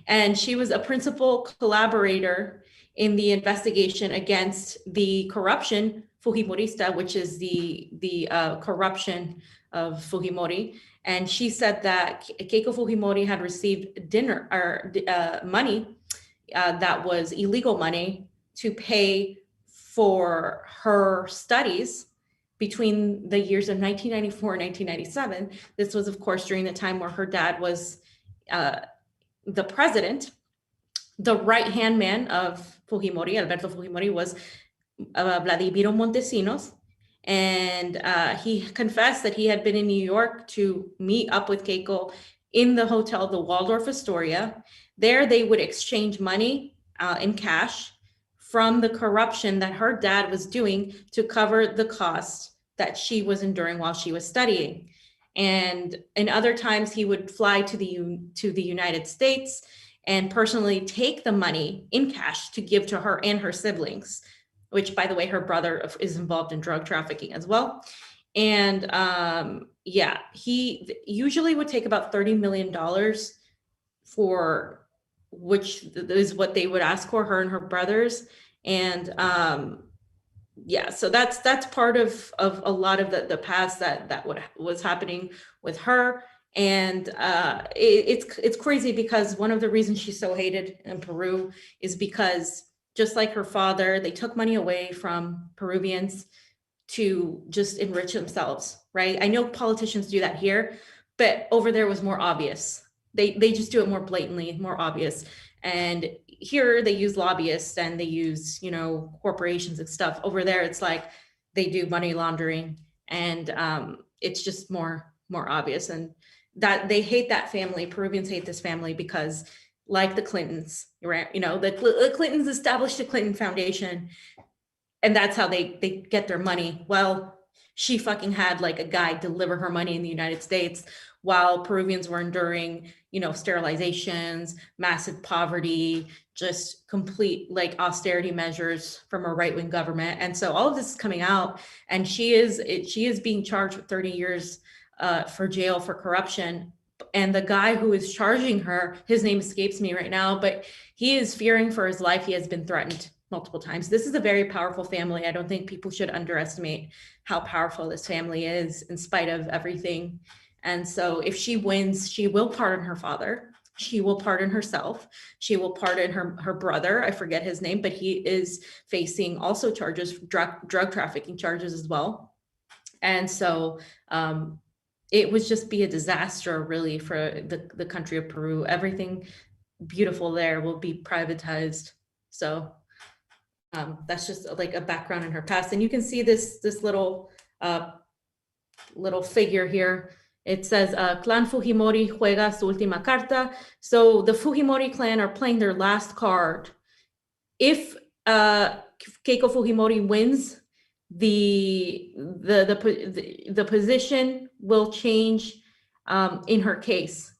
Speaker 2: and she was a principal collaborator in the investigation against the corruption Fujimorista, which is the corruption of Fujimori. And she said that Keiko Fujimori had received money that was illegal money to pay for her studies between the years of 1994 and 1997. This was, of course, during the time where her dad was the president. The right-hand man of Fujimori, Alberto Fujimori, was Vladimiro Montesinos. And he confessed that he had been in New York to meet up with Keiko in the hotel, the Waldorf Astoria. There they would exchange money in cash from the corruption that her dad was doing to cover the costs that she was enduring while she was studying. And in other times, he would fly to the United States and personally take the money in cash to give to her and her siblings, which, by the way, her brother is involved in drug trafficking as well. And he usually would take about $30 million, for which is what they would ask for, her and her brothers. And so that's part of a lot of the past that was happening with her. And it's crazy because one of the reasons she's so hated in Peru is because, just like her father, they took money away from Peruvians to just enrich themselves, right? I know politicians do that here, but over there was more obvious. They just do it more blatantly, more obvious. And here they use lobbyists and they use, corporations and stuff. Over there, it's like they do money laundering, and it's just more obvious. And that they hate that family. Peruvians hate this family because, like the Clintons, right? The Clintons established the Clinton Foundation, and that's how they get their money. Well, she fucking had like a guy deliver her money in the United States while Peruvians were enduring, sterilizations, massive poverty, just complete like austerity measures from a right-wing government. And so all of this is coming out, and she is being charged with 30 years for jail for corruption. And the guy who is charging her, his name escapes me right now, but he is fearing for his life. He has been threatened multiple times. This is a very powerful family. I don't think people should underestimate how powerful this family is in spite of everything. And so if she wins, she will pardon her father. She will pardon herself. She will pardon her brother. I forget his name, but he is facing also charges, drug trafficking charges as well. And so it would just be a disaster, really, for the country of Peru. Everything beautiful there will be privatized. So that's just like a background in her past. And you can see this little figure here. It says, Clan Fujimori juega su última carta. So the Fujimori clan are playing their last card. If Keiko Fujimori wins the position will change in her case.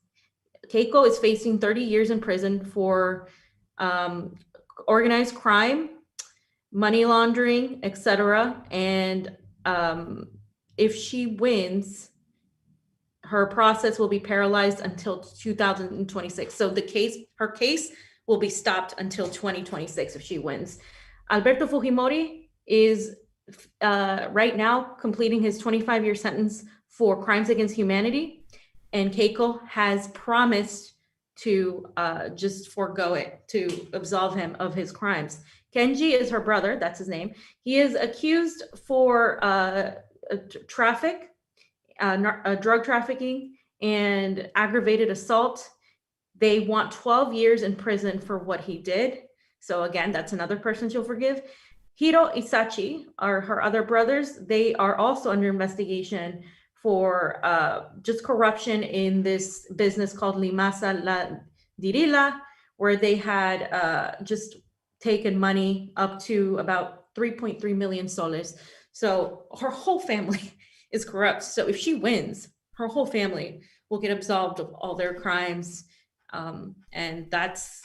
Speaker 2: Keiko is facing 30 years in prison for organized crime, money laundering, etc. And if she wins, her process will be paralyzed until 2026. So her case will be stopped until 2026 if she wins. Alberto Fujimori is right now completing his 25-year sentence for crimes against humanity, and Keiko has promised to just forego it, to absolve him of his crimes. Kenji is her brother, that's his name. He is accused for drug trafficking and aggravated assault. They want 12 years in prison for what he did. So again, that's another person she'll forgive. Hiro Isachi are her other brothers. They are also under investigation for just corruption in this business called Limasa La Dirila, where they had just taken money up to about 3.3 million soles. So her whole family is corrupt. So if she wins, her whole family will get absolved of all their crimes. And that's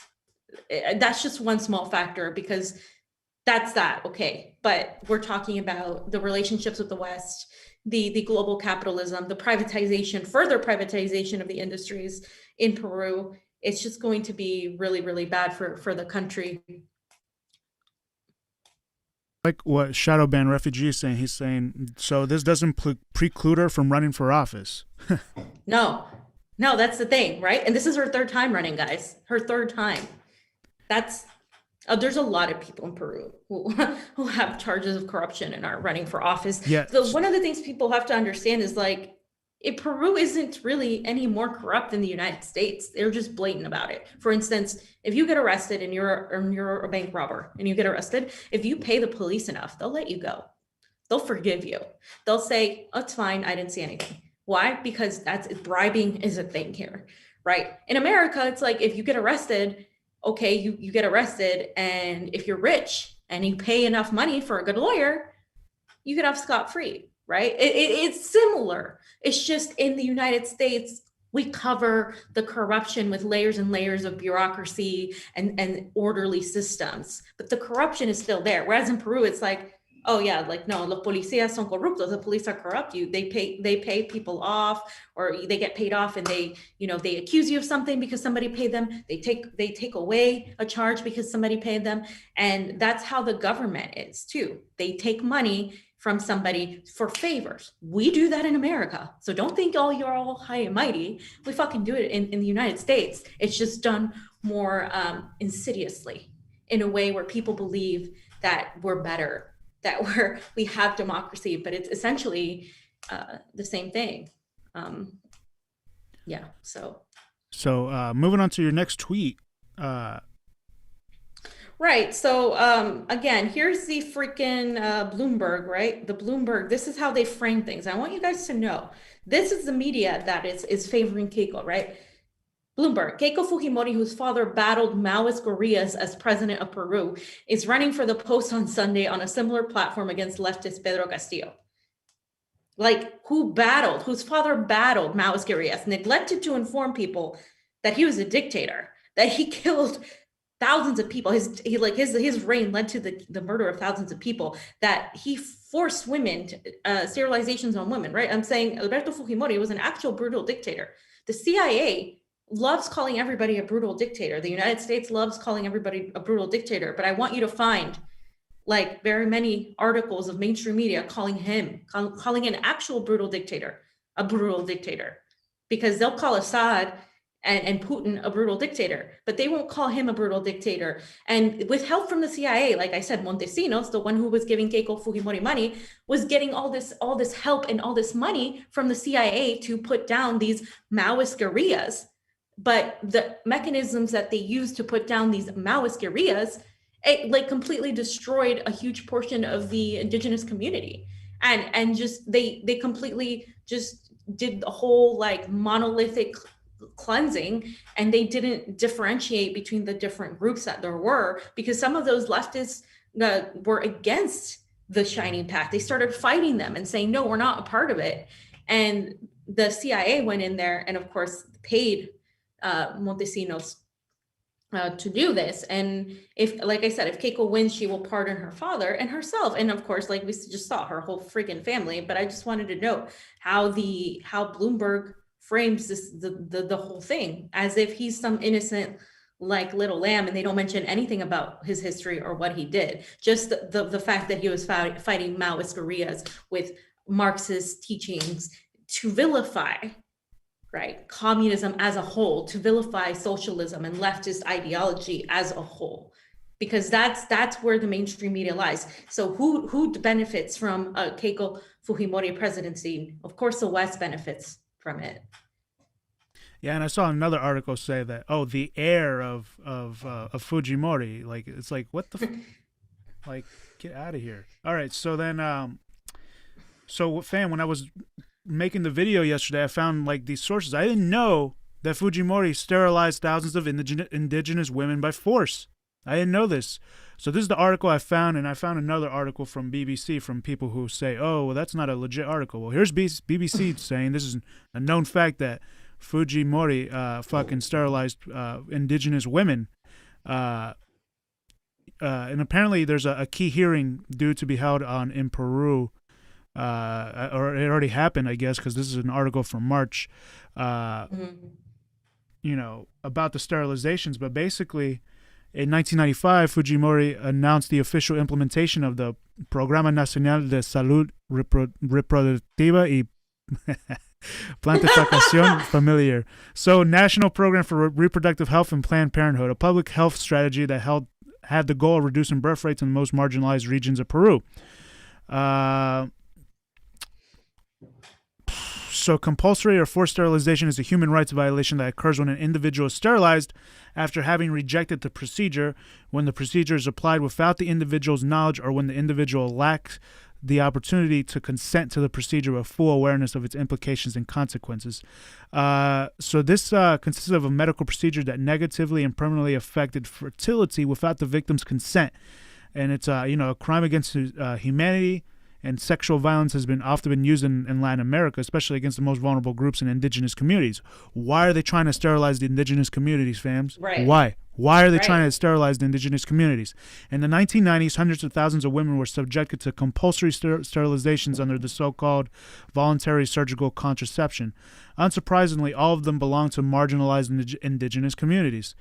Speaker 2: just one small factor, because that's that, okay. But we're talking about the relationships with the West, the global capitalism, the privatization, further privatization of the industries in Peru. It's just going to be really, really bad for the country.
Speaker 1: Like what Shadowban Refugee is saying, he's saying, so this doesn't preclude her from running for office.
Speaker 2: No, that's the thing, right? And this is her third time running, guys. Her third time. There's a lot of people in Peru who have charges of corruption and are running for office.
Speaker 1: Yeah.
Speaker 2: So one of the things people have to understand is, like, Peru isn't really any more corrupt than the United States. They're just blatant about it. For instance, if you get arrested and you're a bank robber and you get arrested, if you pay the police enough, they'll let you go. They'll forgive you. They'll say, oh, it's fine, I didn't see anything. Why? Because bribing is a thing here, right? In America, it's like, if you get arrested, okay, you get arrested, and if you're rich and you pay enough money for a good lawyer, you get off scot-free, right? It's similar. It's just in the United States, we cover the corruption with layers and layers of bureaucracy and orderly systems, but the corruption is still there. Whereas in Peru, it's like, oh yeah, like, no, los policías son corruptos. The police are corrupt. They pay people off, or they get paid off, and they accuse you of something because somebody paid them. They take away a charge because somebody paid them. And that's how the government is too. They take money from somebody for favors. We do that in America. So don't think, oh, you're all high and mighty. We fucking do it in the United States. It's just done more insidiously, in a way where people believe that we're better, that we have democracy, but it's essentially the same thing. Yeah. So
Speaker 1: moving on to your next tweet.
Speaker 2: Right. So again, here's the freaking Bloomberg, right? The Bloomberg. This is how they frame things. I want you guys to know, this is the media that is favoring Keiko, right? Bloomberg, Keiko Fujimori, whose father battled Maoist guerrillas as president of Peru, is running for the post on Sunday on a similar platform against leftist Pedro Castillo. Like, whose father battled Maoist guerrillas, neglected to inform people that he was a dictator, that he killed thousands of people. His reign led to the murder of thousands of people, that he forced women to, sterilizations on women, right? I'm saying Alberto Fujimori was an actual brutal dictator. The CIA loves calling everybody a brutal dictator. The United States loves calling everybody a brutal dictator, but I want you to find, like, very many articles of mainstream media calling an actual brutal dictator a brutal dictator, because they'll call Assad and Putin a brutal dictator, but they won't call him a brutal dictator. And with help from the CIA, like I said, Montesinos, the one who was giving Keiko Fujimori money, was getting all this help and all this money from the CIA to put down these Maoist guerrillas. But the mechanisms that they used to put down these Maoist guerrillas, it like completely destroyed a huge portion of the indigenous community. And just they completely just did the whole like monolithic cleansing, and they didn't differentiate between the different groups that there were, because some of those leftists were against the shining path. They started fighting them and saying, no, we're not a part of it. And the CIA went in there and, of course, paid Montesinos to do this. And if, like I said, if Keiko wins, she will pardon her father and herself. And of course, like we just saw, her whole freaking family. But I just wanted to note how Bloomberg frames this, the whole thing as if he's some innocent, like, little lamb, and they don't mention anything about his history or what he did. Just the fact that he was fighting Maoist guerrillas with Marxist teachings to vilify, right, communism as a whole, to vilify socialism and leftist ideology as a whole, because that's where the mainstream media lies. So who benefits from a Keiko Fujimori presidency? Of course, the West benefits from it.
Speaker 1: Yeah, and I saw another article say that, oh, the heir of Fujimori, like, it's like, what the, like, get out of here. All right, so then, so fam, when I was making the video yesterday, I found like these sources. I didn't know that Fujimori sterilized thousands of indigenous women by force. I didn't know this. So this is the article I found, and I found another article from BBC from people who say, oh, well, that's not a legit article. Well, here's BBC saying this is a known fact that Fujimori fucking sterilized indigenous women. And apparently there's a key hearing due to be held in Peru. Or it already happened, I guess, because this is an article from March, you know, about the sterilizations. But basically, in 1995, Fujimori announced the official implementation of the Programa Nacional de Salud Reproductiva y Plantificación Familiar. So, National Program for Reproductive Health and Planned Parenthood, a public health strategy that had the goal of reducing birth rates in the most marginalized regions of Peru. So compulsory or forced sterilization is a human rights violation that occurs when an individual is sterilized after having rejected the procedure, when the procedure is applied without the individual's knowledge, or when the individual lacks the opportunity to consent to the procedure with full awareness of its implications and consequences. So this consisted of a medical procedure that negatively and permanently affected fertility without the victim's consent. And it's a crime against humanity. And sexual violence has often been used in Latin America, especially against the most vulnerable groups in indigenous communities. Why are they trying to sterilize the indigenous communities, fams?
Speaker 2: Right.
Speaker 1: Why are they trying to sterilize the indigenous communities? In the 1990s, hundreds of thousands of women were subjected to compulsory sterilizations under the so-called voluntary surgical contraception. Unsurprisingly, all of them belong to marginalized indigenous communities.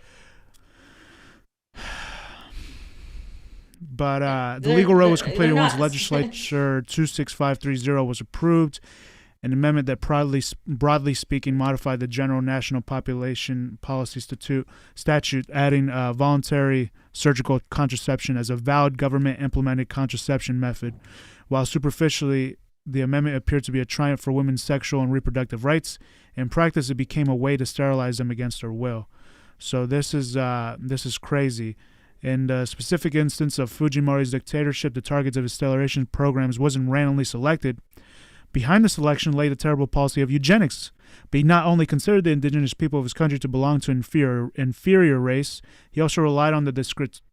Speaker 1: But the legal road was completed once Legislature 26530 was approved, an amendment that broadly speaking modified the General National Population Policy Statute, adding voluntary surgical contraception as a valid government-implemented contraception method. While superficially the amendment appeared to be a triumph for women's sexual and reproductive rights, in practice it became a way to sterilize them against their will. So this is crazy. In the specific instance of Fujimori's dictatorship, the targets of his sterilization programs wasn't randomly selected. Behind the selection lay the terrible policy of eugenics. But he not only considered the indigenous people of his country to belong to inferior race, he also relied on the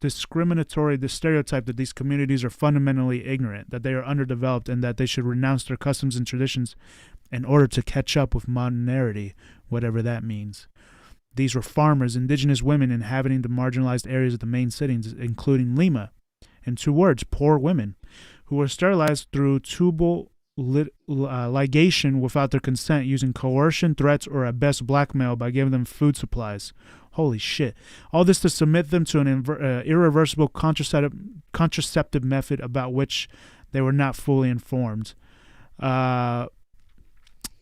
Speaker 1: discriminatory stereotype that these communities are fundamentally ignorant, that they are underdeveloped, and that they should renounce their customs and traditions in order to catch up with modernity, whatever that means. These were farmers, indigenous women inhabiting the marginalized areas of the main cities, including Lima. In 2 words, poor women, who were sterilized through tubal ligation without their consent, using coercion, threats, or at best blackmail by giving them food supplies. Holy shit. All this to submit them to an irreversible contraceptive method about which they were not fully informed.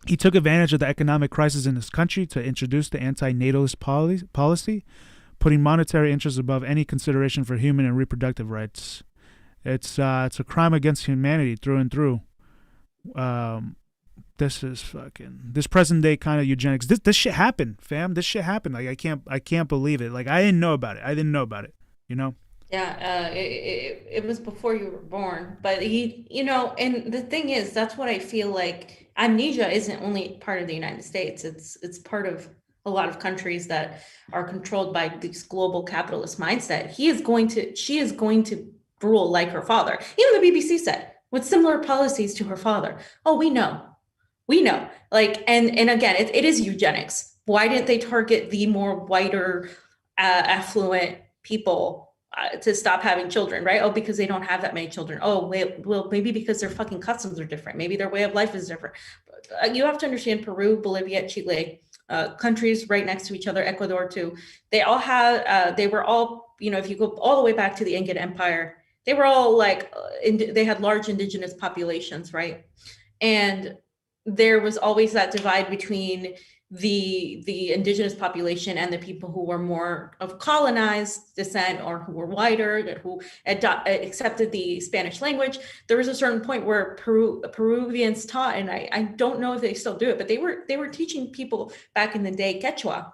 Speaker 1: He took advantage of the economic crisis in his country to introduce the anti-natalist policy, putting monetary interests above any consideration for human and reproductive rights. It's a crime against humanity through and through. This present day kind of eugenics. This shit happened, fam. This shit happened. Like I can't believe it. Like I didn't know about it. You know.
Speaker 2: Yeah, it was before you were born, but and the thing is, that's what I feel like. Amnesia isn't only part of the United States. It's part of a lot of countries that are controlled by this global capitalist mindset. She is going to rule like her father. Even the BBC said, with similar policies to her father. Oh, we know. Like, and again, it is eugenics. Why didn't they target the more whiter, affluent people to stop having children, right? Oh, because they don't have that many children. Oh, wait, well, maybe because their fucking customs are different. Maybe their way of life is different. You have to understand Peru, Bolivia, Chile, countries right next to each other, Ecuador too. They all have, they were all, if you go all the way back to the Incan Empire, they were all like, they had large indigenous populations, right? And there was always that divide between the indigenous population and the people who were more of colonized descent or who were whiter, who accepted the Spanish language. There was a certain point where Peruvians taught, and I don't know if they still do it, but they were teaching people back in the day Quechua,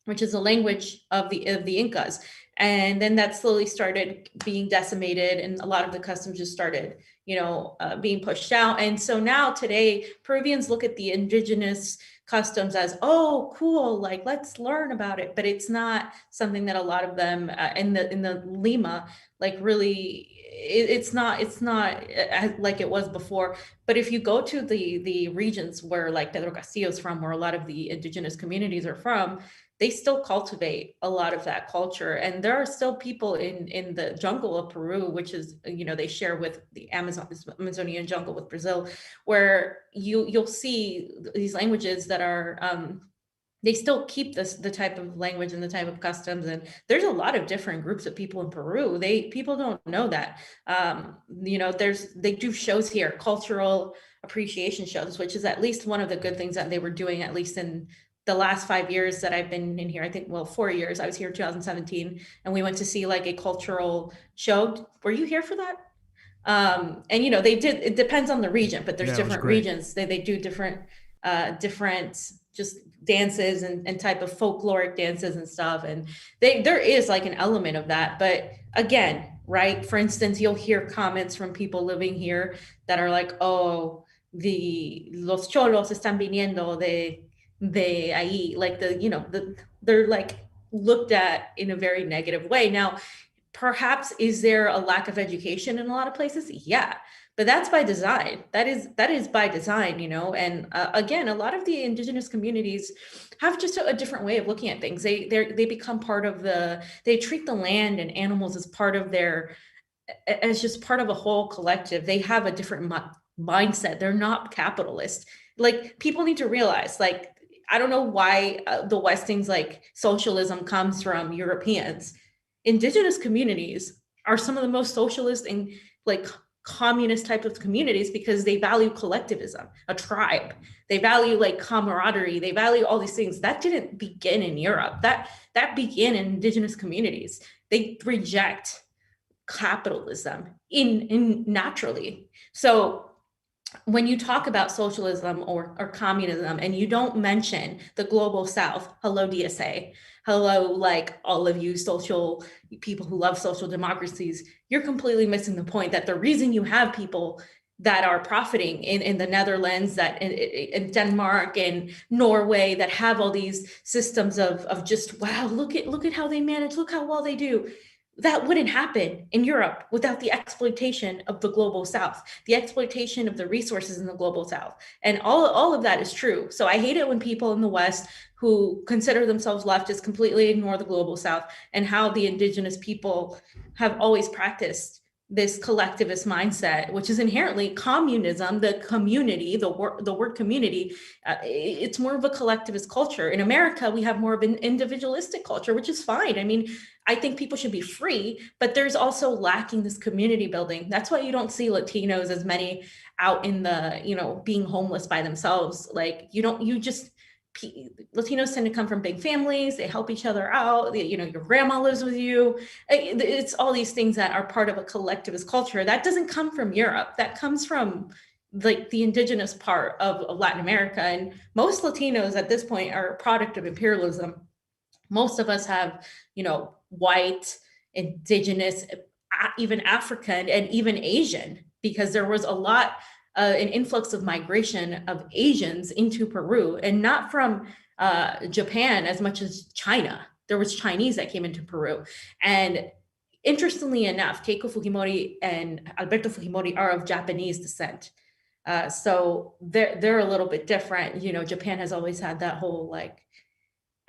Speaker 2: which is a language of the Incas. And then that slowly started being decimated, and a lot of the customs just started, being pushed out. And so now today, Peruvians look at the indigenous customs as, oh, cool, like let's learn about it. But it's not something that a lot of them in the Lima, like really, it's not like it was before. But if you go to the regions where like Pedro Castillo's from, where a lot of the indigenous communities are from, they still cultivate a lot of that culture. And there are still people in the jungle of Peru, which is, they share with the Amazonian jungle with Brazil, where you'll see these languages that are, they still keep the type of language and the type of customs. And there's a lot of different groups of people in Peru. People don't know that. They do shows here, cultural appreciation shows, which is at least one of the good things that they were doing, at least in the last 5 years that I've been in here. I think, 4 years. I was here in 2017, and we went to see like a cultural show. Were you here for that? And they did, it depends on the region, but there's different regions. They do different just dances and type of folkloric dances and stuff. And there is like an element of that. But again, right, for instance, you'll hear comments from people living here that are like, oh, los cholos están viniendo de ahí, like they're like looked at in a very negative way. Now, perhaps is there a lack of education in a lot of places? Yeah, but that's by design. That is by design, and again, a lot of the indigenous communities have just a different way of looking at things. They become part of they treat the land and animals as part of as just part of a whole collective. They have a different mindset. They're not capitalist. Like, people need to realize, like, I don't know why the West thinks like socialism comes from Europeans. Indigenous communities are some of the most socialist and like communist type of communities because they value collectivism, a tribe. They value like camaraderie. They value all these things. That didn't begin in Europe. That began in indigenous communities. They reject capitalism in naturally. So when you talk about socialism or communism and you don't mention the global South, hello DSA, hello, like all of you social people who love social democracies, you're completely missing the point that the reason you have people that are profiting in the Netherlands, that in Denmark and Norway, that have all these systems of just, wow, look at how they manage, look how well they do. That wouldn't happen in Europe without the exploitation of the global South, the exploitation of the resources in the global South. And all of that is true. So I hate it when people in the West who consider themselves leftists completely ignore the global South and how the indigenous people have always practiced this collectivist mindset, which is inherently communism, the community, the word community. It's more of a collectivist culture. In America, we have more of an individualistic culture, which is fine. I mean, I think people should be free, but there's also lacking this community building. That's why you don't see Latinos as many out in the, being homeless by themselves. Like Latinos tend to come from big families. They help each other out. Your grandma lives with you. It's all these things that are part of a collectivist culture. That doesn't come from Europe. That comes from like the indigenous part of Latin America. And most Latinos at this point are a product of imperialism. Most of us have, white, indigenous, even African, and even Asian, because there was a lot an influx of migration of Asians into Peru, and not from Japan as much as China. There was Chinese that came into Peru. And interestingly enough, Keiko Fujimori and Alberto Fujimori are of Japanese descent. So they're a little bit different. You know, Japan has always had that whole like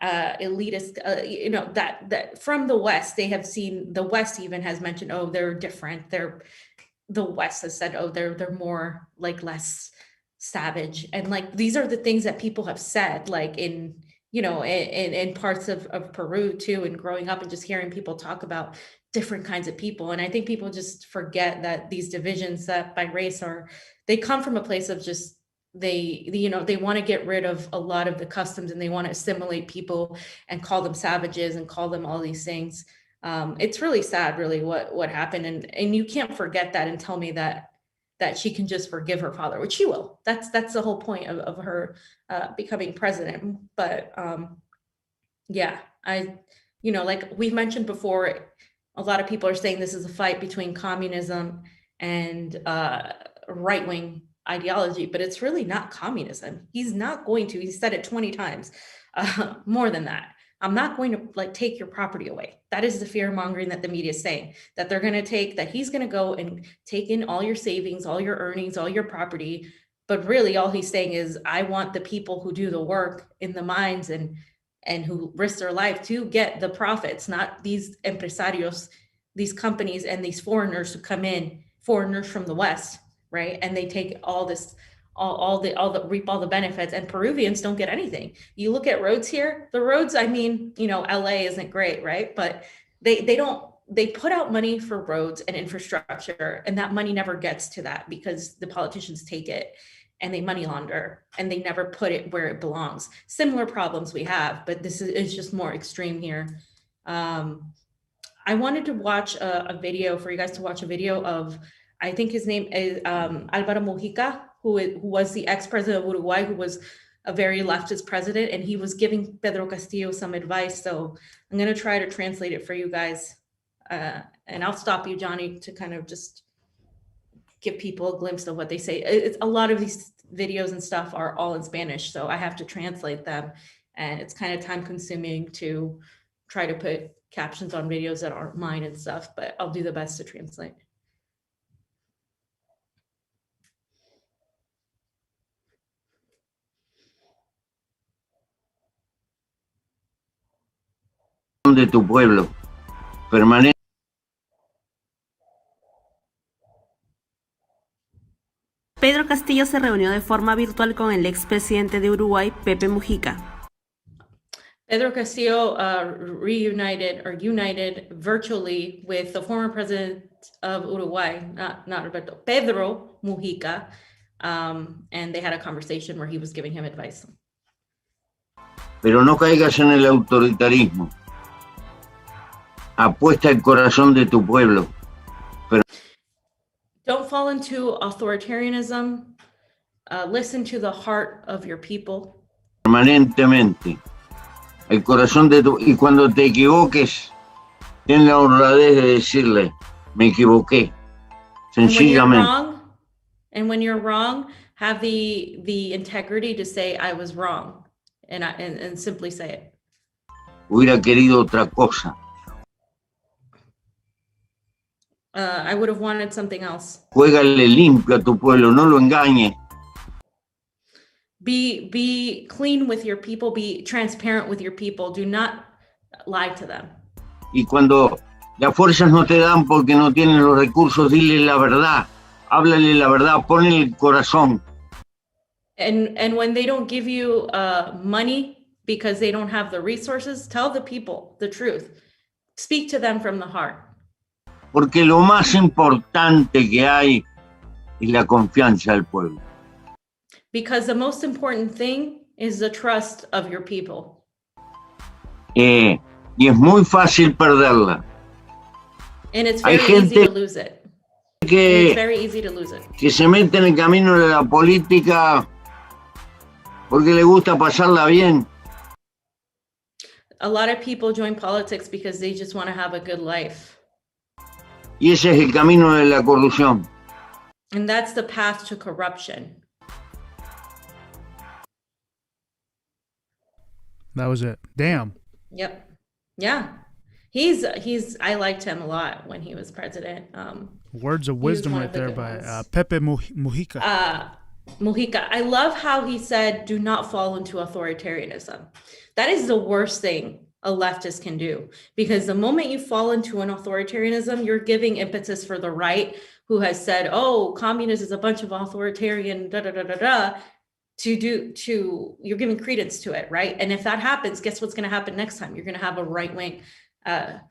Speaker 2: elitist, you know, that from the West, they have seen, the West even has mentioned, oh, they're different. The West has said, oh, they're more like less savage. And like, these are the things that people have said, like in, you know, in parts of Peru too, and growing up and just hearing people talk about different kinds of people. And I think people just forget that these divisions that by race they come from a place of just, they want to get rid of a lot of the customs, and they want to assimilate people and call them savages and call them all these things. It's really sad, really, what happened. And you can't forget that and tell me that she can just forgive her father, which she will. That's the whole point of her becoming president. But yeah, like we've mentioned before, a lot of people are saying this is a fight between communism and right-wing ideology, but it's really not communism. He's not going to, he said it 20 times, more than that. I'm not going to like take your property away. That is the fear mongering that the media is saying, that they're going to take, that he's going to go and take in all your savings, all your earnings, all your property. But really all he's saying is, I want the people who do the work in the mines and who risk their life to get the profits, not these empresarios, these companies and these foreigners who come in, foreigners from the West, right? And they take all this, reap all the benefits, and Peruvians don't get anything. You look at roads here, the roads, I mean, you know, LA isn't great, right? But they put out money for roads and infrastructure, and that money never gets to that because the politicians take it and they money launder, and they never put it where it belongs. Similar problems we have, but this is just more extreme here. I wanted to watch a video for you guys to watch a video of, I think his name is Álvaro Mujica, who was the ex-president of Uruguay, who was a very leftist president, and he was giving Pedro Castillo some advice. So I'm going to try to translate it for you guys. And I'll stop you, Jonny, to kind of just give people a glimpse of what they say. A lot of these videos and stuff are all in Spanish, so I have to translate them. And it's kind of time consuming to try to put captions on videos that aren't mine and stuff, but I'll do the best to translate.
Speaker 5: De tu pueblo permanente.
Speaker 6: Pedro Castillo se reunió de forma virtual con el expresidente de Uruguay, Pepe Mujica.
Speaker 2: Pedro Castillo united virtually with the former president of Uruguay, not Alberto, Pedro Mujica, and they had a conversation where he was giving him advice.
Speaker 5: Pero no caigas en el autoritarismo. Apuesta el corazón de tu pueblo.
Speaker 2: Don't fall into authoritarianism. Listen to the heart of your people.
Speaker 5: Permanentemente. El corazón de tu... Y cuando te equivoques, ten la honradez de decirle, me equivoqué. Sencillamente.
Speaker 2: And when you're wrong, have the integrity to say, I was wrong. And simply say it.
Speaker 5: Hubiera querido otra cosa.
Speaker 2: I would have wanted something else.
Speaker 5: Juégale limpio a tu pueblo, no lo engañes.
Speaker 2: Be clean with your people, be transparent with your people. Do not lie to them.
Speaker 5: Y cuando las fuerzas no te dan porque no tienen los recursos, dile la verdad. Háblale la verdad, ponle el corazón.
Speaker 2: And when they don't give you money because they don't have the resources, tell the people the truth. Speak to them from the heart.
Speaker 5: Porque lo más importante que hay es la confianza del pueblo.
Speaker 2: Because the most important thing is the trust of your people.
Speaker 5: Y es muy fácil perderla.
Speaker 2: And it's very easy to lose it. It's very easy to lose it.
Speaker 5: Que se mete en el camino de la política porque le gusta pasarla bien.
Speaker 2: A lot of people join politics because they just want to have a good life.
Speaker 5: Y ese es el camino de la corrupción.
Speaker 2: And that's the path to corruption.
Speaker 1: That was it. Damn.
Speaker 2: Yep. Yeah. I liked him a lot when he was president.
Speaker 1: Words of wisdom right there by Pepe Mujica.
Speaker 2: Mujica. I love how he said, do not fall into authoritarianism. That is the worst thing a leftist can do, because the moment you fall into an authoritarianism, you're giving impetus for the right, who has said, oh, communism is a bunch of authoritarian you're giving credence to it, right? And if that happens, guess what's going to happen next time? You're going to have a right-wing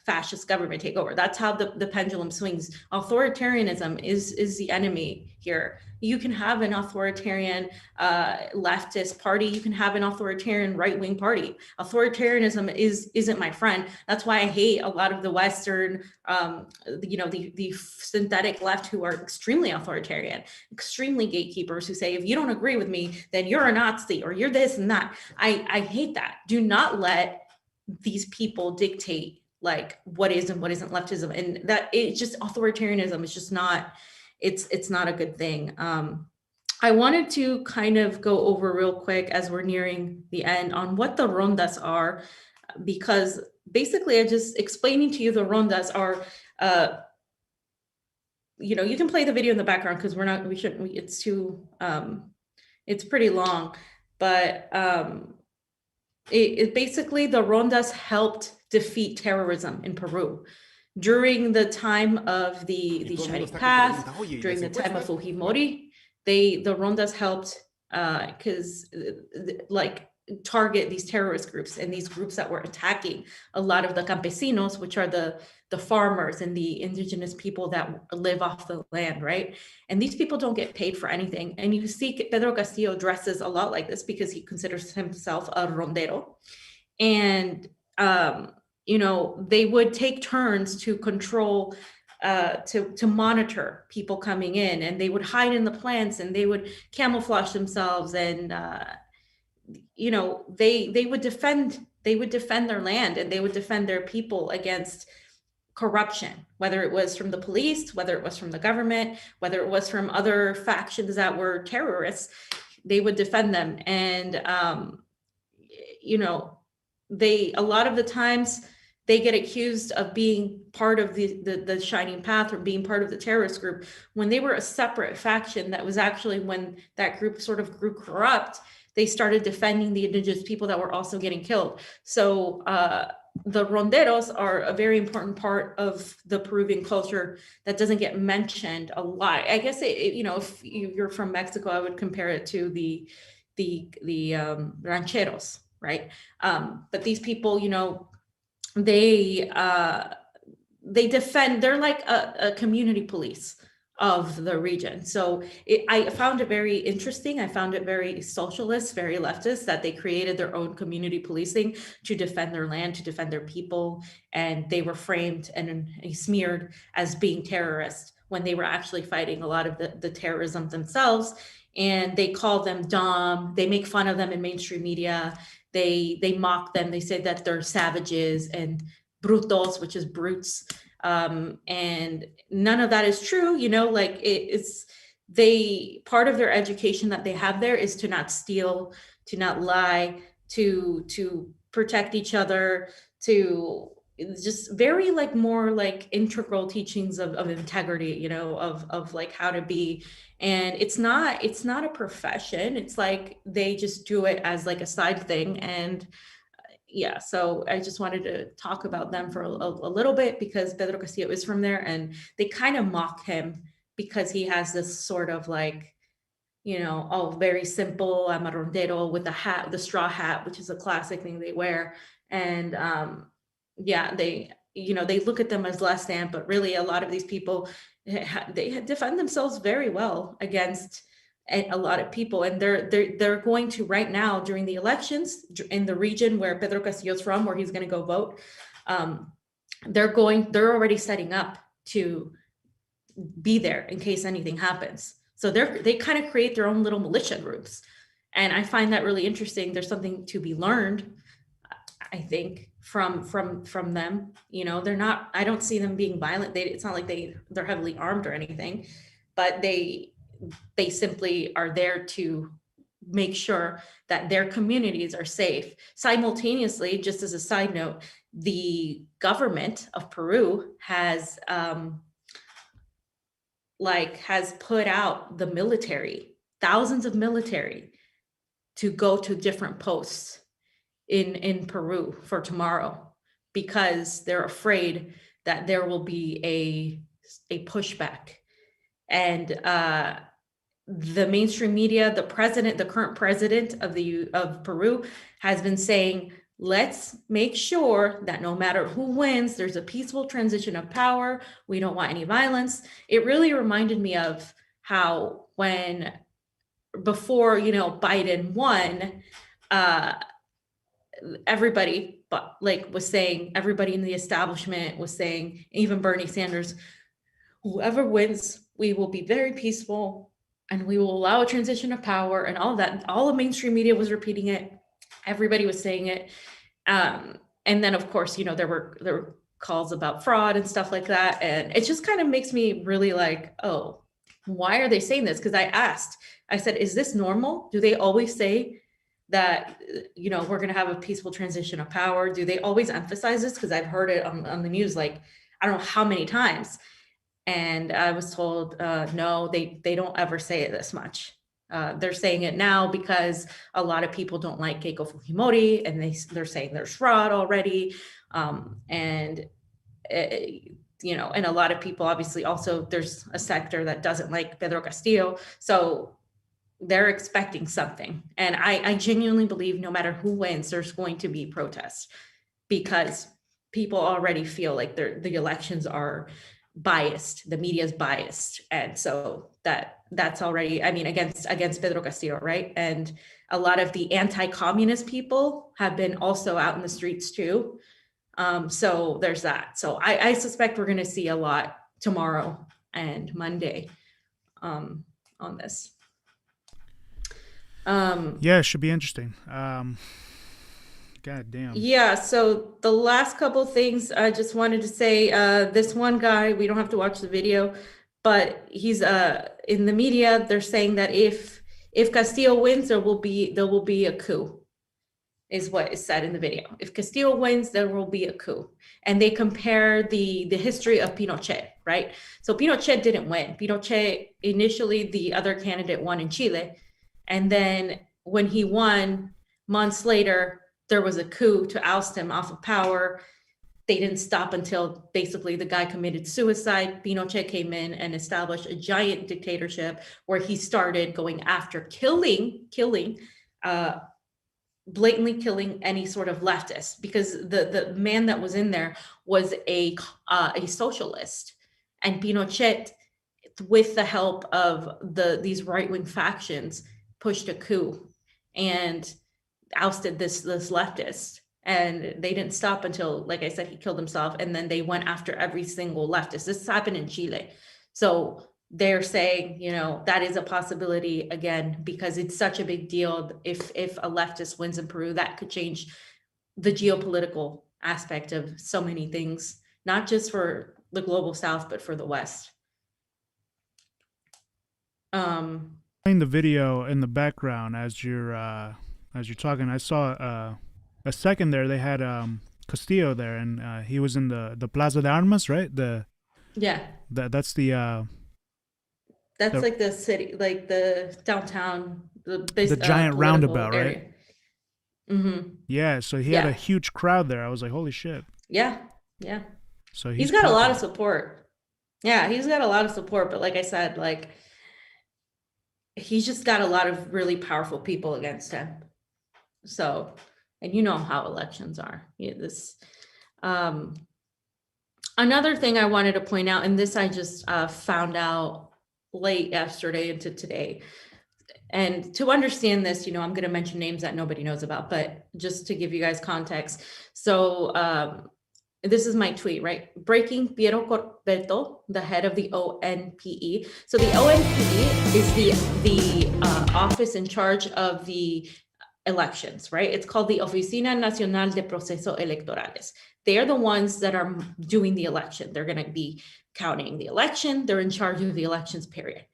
Speaker 2: fascist government take over. That's how the pendulum swings. Authoritarianism is the enemy here. You can have an authoritarian leftist party. You can have an authoritarian right-wing party. Authoritarianism isn't my friend. That's why I hate a lot of the Western, the synthetic left, who are extremely authoritarian, extremely gatekeepers, who say, if you don't agree with me, then you're a Nazi, or you're this and that. I hate that. Do not let these people dictate like what is and what isn't leftism, and that it's just authoritarianism is just not, it's not a good thing. I wanted to kind of go over real quick as we're nearing the end on what the rondas are, because basically I just explaining to you the rondas are, you can play the video in the background because it's pretty long, but it basically, the rondas helped defeat terrorism in Peru during the time of the Shining Path, during the time of Fujimori. The rondas helped target these terrorist groups and these groups that were attacking a lot of the campesinos, which are the farmers and the indigenous people that live off the land, right? And these people don't get paid for anything. And you see Pedro Castillo dresses a lot like this because he considers himself a rondero. And, they would take turns to control, to monitor people coming in, and they would hide in the plants and they would camouflage themselves, and they would defend their land, and they would defend their people against corruption, whether it was from the police, whether it was from the government, whether it was from other factions that were terrorists. They would defend them. And a lot of the times they get accused of being part of the Shining Path, or being part of the terrorist group, when they were a separate faction. That was actually when that group sort of grew corrupt. They started defending the indigenous people that were also getting killed. So the ronderos are a very important part of the Peruvian culture that doesn't get mentioned a lot. I guess if you're from Mexico, I would compare it to the rancheros, right? But these people, they defend. They're like a community police of the region. So I found it very interesting. I found it very socialist, very leftist, that they created their own community policing to defend their land, to defend their people. And they were framed and smeared as being terrorists when they were actually fighting a lot of the terrorism themselves. And they call them dumb. They make fun of them in mainstream media. They mock them. They say that they're savages and brutos, which is brutes. And none of that is true. Part of their education that they have there is to not steal, to not lie, to protect each other, to just very more integral teachings of integrity, of how to be. And it's not a profession. It's like they just do it as a side thing. And yeah, so I just wanted to talk about them for a little bit, because Pedro Castillo is from there, and they kind of mock him because he has this sort of very simple, I'm a rondero, with the hat, the straw hat, which is a classic thing they wear. And they look at them as less than, but really a lot of these people, they defend themselves very well against a lot of people. And they're going to, right now during the elections in the region where Pedro Castillo's from, where he's going to go vote, they're already setting up to be there in case anything happens. So they kind of create their own little militia groups. And I find that really interesting. There's something to be learned, I think, from them. They're not, I don't see them being violent. It's not like they're heavily armed or anything, but they simply are there to make sure that their communities are safe. Simultaneously, just as a side note, the government of Peru has put out the military, thousands of military, to go to different posts in Peru for tomorrow, because they're afraid that there will be a pushback. And the mainstream media, the current president of Peru, has been saying, let's make sure that no matter who wins, there's a peaceful transition of power. We don't want any violence. It really reminded me of how before Biden won, everybody was saying, everybody in the establishment was saying, even Bernie Sanders, whoever wins, we will be very peaceful and we will allow a transition of power, and all of that. All the mainstream media was repeating it. Everybody was saying it. And then of course, there were calls about fraud and stuff like that. And it just kind of makes me really like, oh, why are they saying this? Because I said, is this normal? Do they always say that, we're going to have a peaceful transition of power? Do they always emphasize this? Because I've heard it on the news, like, I don't know how many times. And I was told, no, they don't ever say it this much. They're saying it now because a lot of people don't like Keiko Fujimori, and they're saying there's fraud already. And a lot of people, obviously, also there's a sector that doesn't like Pedro Castillo. So they're expecting something. And I genuinely believe no matter who wins, there's going to be protests, because people already feel like the elections are biased, the media is biased. And so that's already, against Pedro Castillo, right? And a lot of the anti-communist people have been also out in the streets too. So there's that. So I suspect we're going to see a lot tomorrow and Monday on this.
Speaker 1: Yeah, it should be interesting. God damn.
Speaker 2: Yeah, so the last couple things I just wanted to say, this one guy, we don't have to watch the video, but he's in the media, they're saying that if Castillo wins, there will be a coup, is what is said in the video. If Castillo wins, there will be a coup. And they compare the history of Pinochet, right? So Pinochet didn't win. Pinochet, initially, the other candidate won in Chile. And then when he won, months later, there was a coup to oust him off of power. They didn't stop until basically the guy committed suicide. Pinochet came in and established a giant dictatorship where he started going after killing, blatantly killing any sort of leftist, because the man that was in there was a socialist. And Pinochet, with the help of these right-wing factions, pushed a coup and ousted this leftist. And they didn't stop until, like I said, he killed himself. And then they went after every single leftist. This happened in Chile. So they're saying, that is a possibility again, because it's such a big deal. If a leftist wins in Peru, that could change the geopolitical aspect of so many things, not just for the global South, but for the West.
Speaker 1: Playing the video in the background as you're talking, I saw a second there. They had Castillo there, and he was in the Plaza de Armas, right? That's the
Speaker 2: like the city, like the downtown,
Speaker 1: the giant roundabout,
Speaker 2: area.
Speaker 1: Right?
Speaker 2: Mm-hmm.
Speaker 1: Yeah, so he had a huge crowd there. I was like, holy shit.
Speaker 2: Yeah.
Speaker 1: So
Speaker 2: he's got a lot of support. Yeah, he's got a lot of support, but like I said, like, he's just got a lot of really powerful people against him. So, and you know how elections are. Another thing I wanted to point out, and this I just found out late yesterday into today. And to understand this, I'm going to mention names that nobody knows about, but just to give you guys context. So this is my tweet, right? Breaking Piero Corbeto, the head of the ONPE. So the ONPE is the office in charge of the elections, right? It's called the Oficina Nacional de Procesos Electorales. They are the ones that are doing the election. They're going to be counting the election. They're in charge of the elections, period.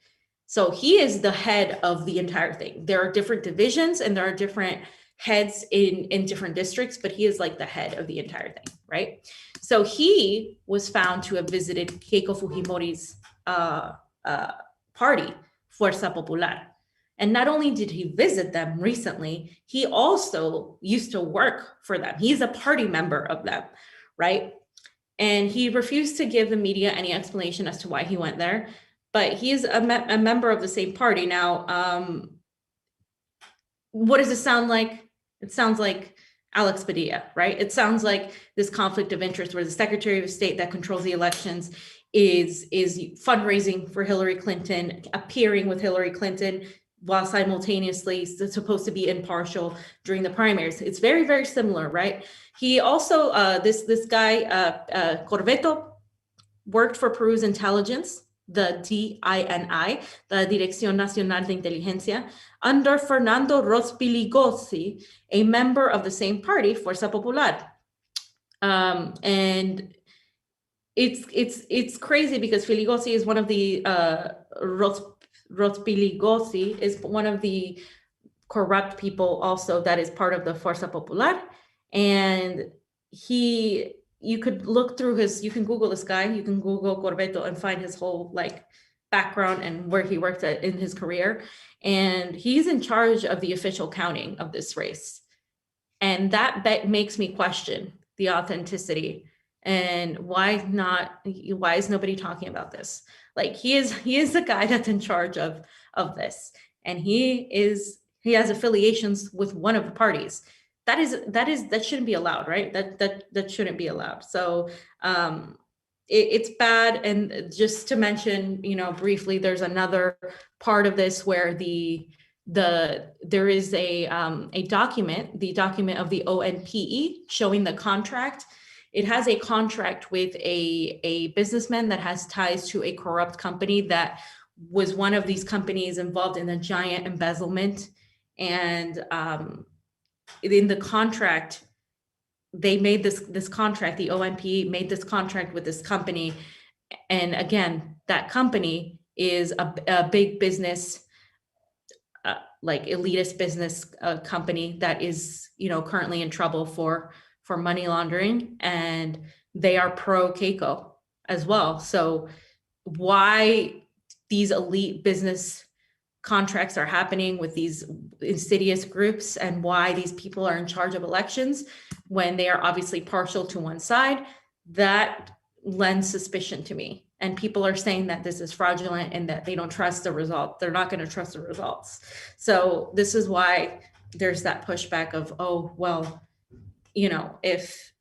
Speaker 2: So he is the head of the entire thing. There are different divisions and there are different heads in different districts, but he is like the head of the entire thing, right? So he was found to have visited Keiko Fujimori's party, Fuerza Popular. And not only did he visit them recently, he also used to work for them. He's a party member of them, right? And he refused to give the media any explanation as to why he went there, but he is a member of the same party. Now, what does it sound like? It sounds like Alex Padilla, right? It sounds like this conflict of interest where the Secretary of State that controls the elections is fundraising for Hillary Clinton, appearing with Hillary Clinton, while simultaneously supposed to be impartial during the primaries. It's very, very similar, right? He also, this guy, Corvetto, worked for Peru's intelligence, the DINI, the Dirección Nacional de Inteligencia, under Fernando Rospiligosi, a member of the same party, Fuerza Popular. And it's crazy because Filigosi is one of the Rospiligosi is one of the corrupt people also that is part of the Fuerza Popular. And you could look through you can Google this guy, you can Google Corvetto and find his whole like background and where he worked at in his career. And he's in charge of the official counting of this race. And that makes me question the authenticity and why is nobody talking about this? Like he is the guy that's in charge of this. And he has affiliations with one of the parties. That shouldn't be allowed, right? That shouldn't be allowed. So it's bad. And just to mention, briefly, there's another part of this where there is a document, the document of the ONPE showing the contract. It has a contract with a businessman that has ties to a corrupt company that was one of these companies involved in a giant embezzlement. And in the contract, they made this contract, the ONPE made this contract with this company. And again, that company is a big business, like elitist business company that is, currently in trouble for money laundering, and they are pro Keiko as well. So why these elite business contracts are happening with these insidious groups and why these people are in charge of elections when they are obviously partial to one side, that lends suspicion to me. And people are saying that this is fraudulent and that they don't trust the result. They're not going to trust the results. So this is why there's that pushback of, oh, well, if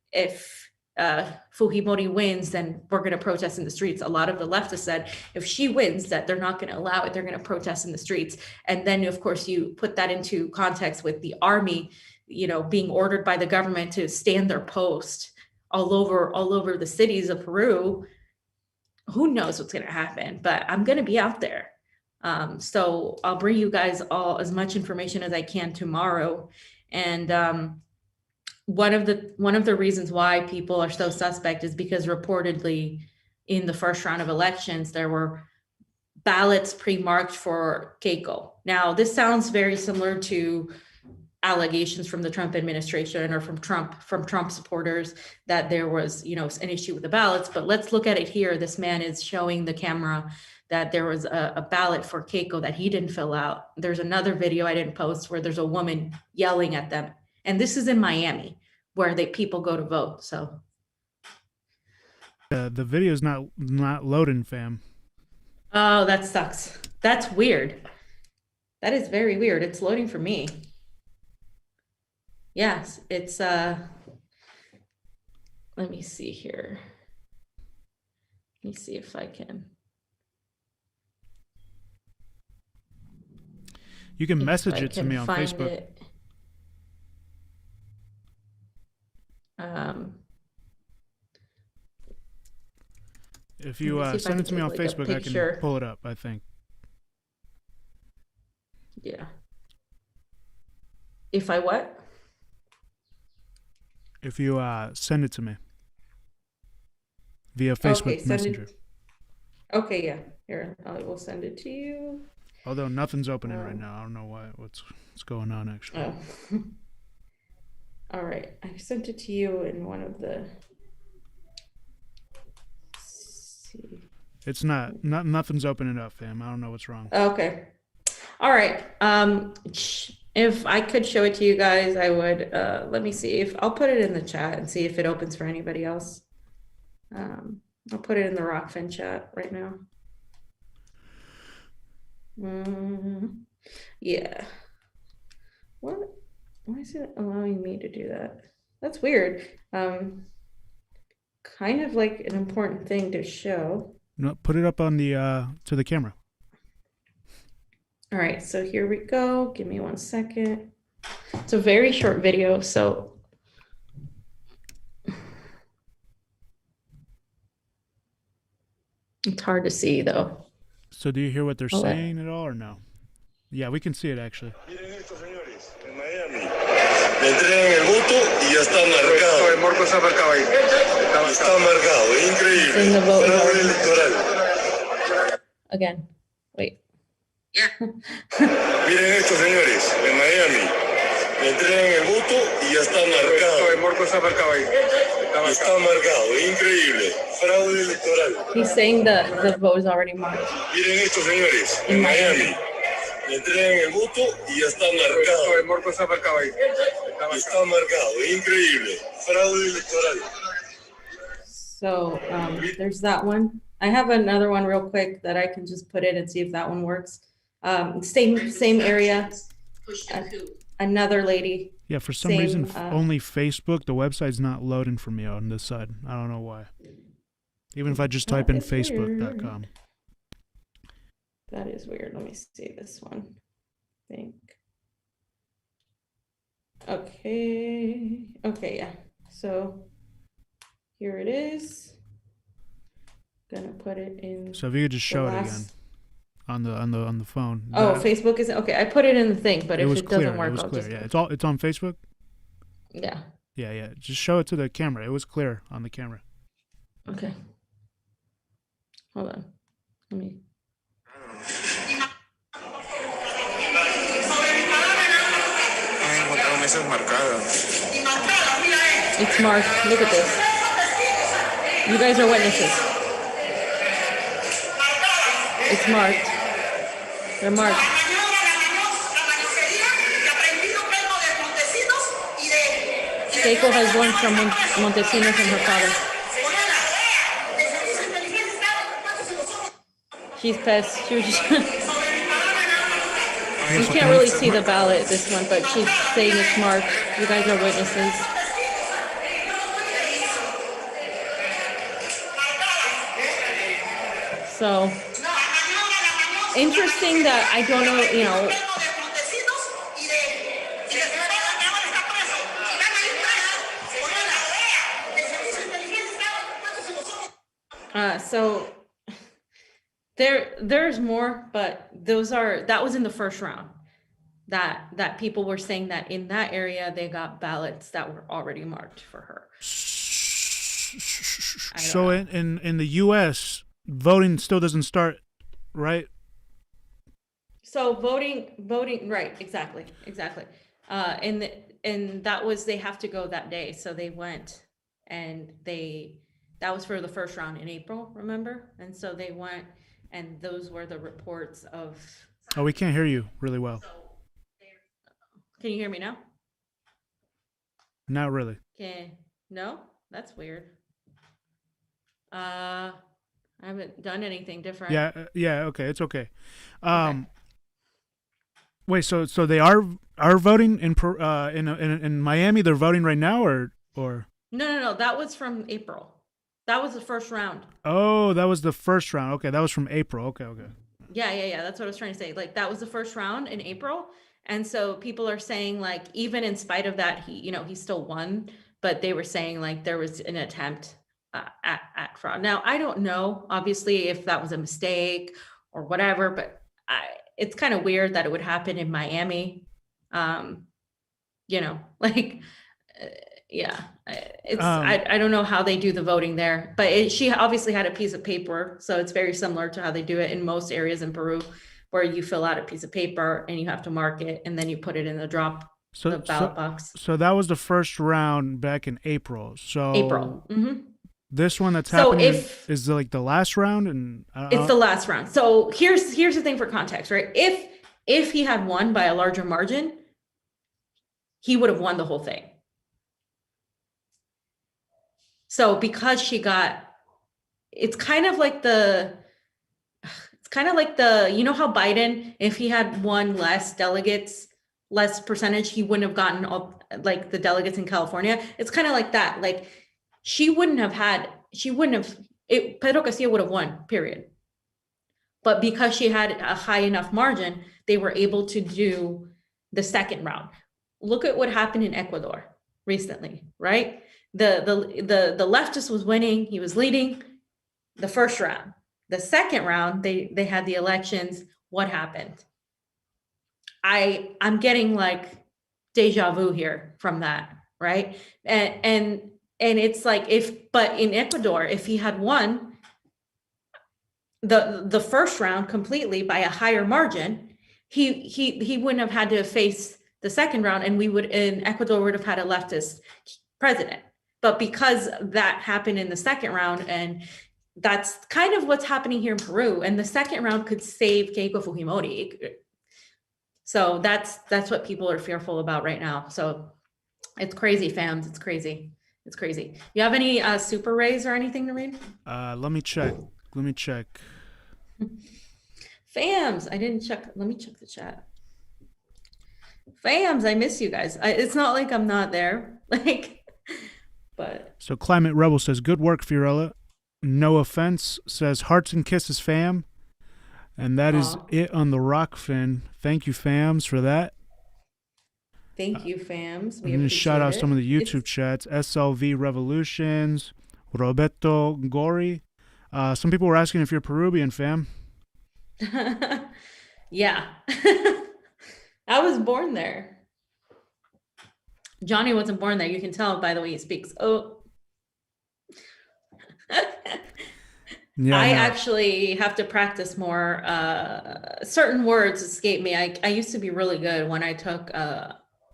Speaker 2: Fujimori wins, then we're going to protest in the streets. A lot of the leftists said if she wins, that they're not going to allow it. They're going to protest in the streets. And then, of course, you put that into context with the army, being ordered by the government to stand their post all over the cities of Peru. Who knows what's going to happen? But I'm going to be out there. So I'll bring you guys all as much information as I can tomorrow. And one of the reasons why people are so suspect is because reportedly in the first round of elections, there were ballots pre-marked for Keiko. Now, this sounds very similar to allegations from the Trump administration or from Trump supporters that there was, an issue with the ballots. But let's look at it here. This man is showing the camera that there was a ballot for Keiko that he didn't fill out. There's another video I didn't post where there's a woman yelling at them. And this is in Miami, where people go to vote. So
Speaker 1: the video's not loading, fam.
Speaker 2: Oh, that sucks. That's weird. That is very weird. It's loading for me. Yes, it's let me see here. Let me see if I can.
Speaker 1: You can message it to me on Facebook. If you send it to me on Facebook, I can pull it up, I think.
Speaker 2: Yeah. If I what?
Speaker 1: If you send it to me via Facebook Messenger.
Speaker 2: Okay, yeah. Here, I will send it to you.
Speaker 1: Although nothing's opening right now. I don't know what's going on actually.
Speaker 2: Oh. All right. I sent it to you in one of the. Let's see.
Speaker 1: It's nothing's opening up, fam. I don't know what's wrong.
Speaker 2: Okay. All right. If I could show it to you guys, I would. Let me see if I'll put it in the chat and see if it opens for anybody else. I'll put it in the Rokfin chat right now. Yeah. What? Why is it allowing me to do that? That's weird. Kind of like an important thing to show.
Speaker 1: No, put it up on the to the camera.
Speaker 2: All right, so here we go. Give me 1 second. It's a very short video, so it's hard to see though.
Speaker 1: So do you hear what they're saying at all or no? Yeah, we can see it actually.
Speaker 7: Me entregan el voto y ya está marcado. El morco está marcado ahí. Está marcado, es increíble. Fraude electoral.
Speaker 2: Again, wait.
Speaker 7: Miren esto, señores, en Miami. Me entregan el voto y ya está marcado. El morco está marcado ahí. Está marcado, es increíble. Fraude electoral.
Speaker 2: He's saying the vote is already marked.
Speaker 7: Miren esto, señores, en Miami. Me entregan el voto y ya está marcado. El morco está marcado ahí. Está marcado, es increíble. Fraude electoral.
Speaker 2: So there's that one. I have another one real quick that I can just put in and see if that one works. Same area. Another lady.
Speaker 1: Yeah, for some reason, only Facebook, the website's not loading for me on this side. I don't know why. Even if I just type in facebook.com.
Speaker 2: That is weird. Let me see this one. I think. Okay. Okay, yeah. So here it is. Gonna put it in.
Speaker 1: So if you could just show it again on the phone.
Speaker 2: Oh, Facebook is okay. I put it in the thing, but if it doesn't work, I'll just.
Speaker 1: Yeah, it's on Facebook.
Speaker 2: Yeah.
Speaker 1: Yeah. Just show it to the camera. It was clear on the camera.
Speaker 2: Okay. Hold on. Let me. It's marked. Look at this. You guys are witnesses. It's marked. They're marked. Keiko has learned from Montesinos and her father. She's pissed. She was just you can't really see the ballot, this one, but she's saying it's marked. You guys are witnesses. So, interesting that I don't know, you know. So there's more, but that was in the first round. That people were saying that in that area they got ballots that were already marked for her.
Speaker 1: So in the U.S., voting still doesn't start, right?
Speaker 2: So voting, right? Exactly. And that was, they have to go that day, so they went, and that was for the first round in April, remember? And so they went, and those were the reports of.
Speaker 1: Oh, we can't hear you really well.
Speaker 2: Can you hear me now?
Speaker 1: Not really.
Speaker 2: Okay. No, that's weird. I haven't done anything different.
Speaker 1: Yeah. Okay, it's okay.
Speaker 2: Okay.
Speaker 1: Wait, so they are voting in Miami? They're voting right now, or?
Speaker 2: No. That was from April. That was the first round.
Speaker 1: Oh, that was the first round. Okay, that was from April. Okay.
Speaker 2: Yeah. That's what I was trying to say. Like, that was the first round in April, and so people are saying, like, even in spite of that, he still won. But they were saying, like, there was an attempt at fraud. Now, I don't know, obviously, if that was a mistake or whatever, but it's kind of weird that it would happen in Miami. I don't know how they do the voting there, but she obviously had a piece of paper, so it's very similar to how they do it in most areas in Peru. where you fill out a piece of paper and you have to mark it, and then you put it in the ballot box.
Speaker 1: So that was the first round back in April. So
Speaker 2: April.
Speaker 1: This one that's
Speaker 2: So
Speaker 1: happening is like the last round, and
Speaker 2: it's the last round. So here's the thing for context, right? If he had won by a larger margin, he would have won the whole thing. So because she got, it's kind of like the, you know how Biden, if he had won less delegates, less percentage, he wouldn't have gotten all like the delegates in California. It's kind of like that. Like Pedro Castillo would have won, period. But because she had a high enough margin, they were able to do the second round. Look at what happened in Ecuador recently, right? The leftist was winning, he was leading the first round. The second round, they had the elections. What happened? I'm getting like deja vu here from that, right? And it's like but in Ecuador, if he had won the first round completely by a higher margin, he wouldn't have had to face the second round, and Ecuador would have had a leftist president. But because that happened in the second round, and that's kind of what's happening here in Peru, and the second round could save Keiko Fujimori. So that's what people are fearful about right now. So it's crazy, fams. It's crazy. It's crazy. You have any super rays or anything to read?
Speaker 1: Let me check.
Speaker 2: Fams, I didn't check. Let me check the chat. Fams, I miss you guys. It's not like I'm not there. But.
Speaker 1: So Climate Rebel says, good work, Fiorella. No offense says, hearts and kisses, fam. And that is it on the Rokfin. Thank you, fams, for that.
Speaker 2: Thank you, fams. We
Speaker 1: I'm going to shout out some of the YouTube chats. SLV Revolutions, Roberto Gori. Some people were asking if you're Peruvian, fam.
Speaker 2: Yeah. I was born there. Jonny wasn't born there. You can tell by the way he speaks. Oh.
Speaker 1: Yeah,
Speaker 2: I actually have to practice more. Certain words escape me. I used to be really good when I took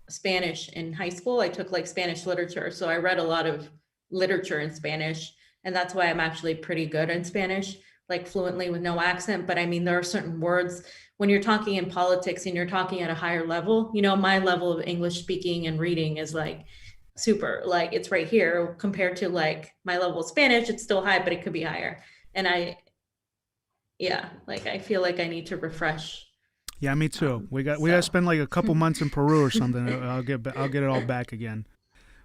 Speaker 2: Spanish in high school. I took like Spanish literature. So I read a lot of literature in Spanish. And that's why I'm actually pretty good in Spanish, like fluently with no accent. But I mean, there are certain words when you're talking in politics and you're talking at a higher level, you know, my level of English speaking and reading is like super, like it's right here compared to like my level of Spanish. It's still high, but it could be higher. And I feel like I need to refresh.
Speaker 1: Yeah, me too. We got to spend like a couple months in Peru or something. I'll get it all back again.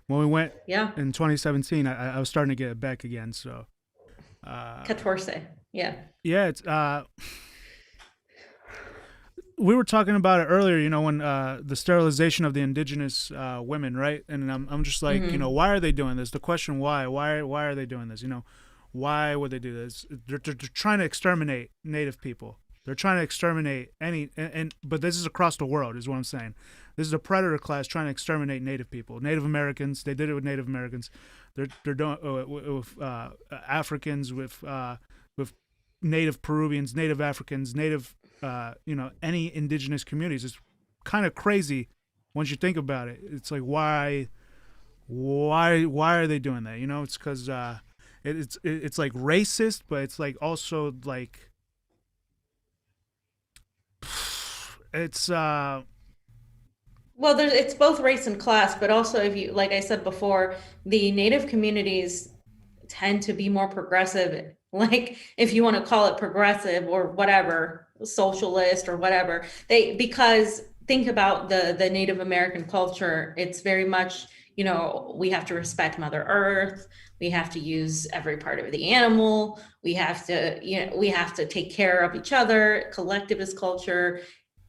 Speaker 1: When we went in 2017, I was starting to get it back again. So,
Speaker 2: 14, yeah.
Speaker 1: Yeah, it's we were talking about it earlier. You know, when the sterilization of the indigenous women, right? And I'm just like, you know, why are they doing this? The question why are they doing this? You know, why would they do this? They're trying to exterminate Native people. They're trying to exterminate but this is across the world, is what I'm saying. This is a predator class trying to exterminate Native people, Native Americans. They did it with Native Americans. They're doing with Africans, with Native Peruvians, Native Africans, Native, any indigenous communities. It's kind of crazy once you think about it. It's like why are they doing that? You know, it's because it's like racist, but it's like also like. It's
Speaker 2: well, it's both race and class, but also if you, like I said before, the Native communities tend to be more progressive. Like if you want to call it progressive or whatever, socialist or whatever, because think about the Native American culture. It's very much, you know, we have to respect Mother Earth. We have to use every part of the animal. We have to take care of each other, collectivist culture.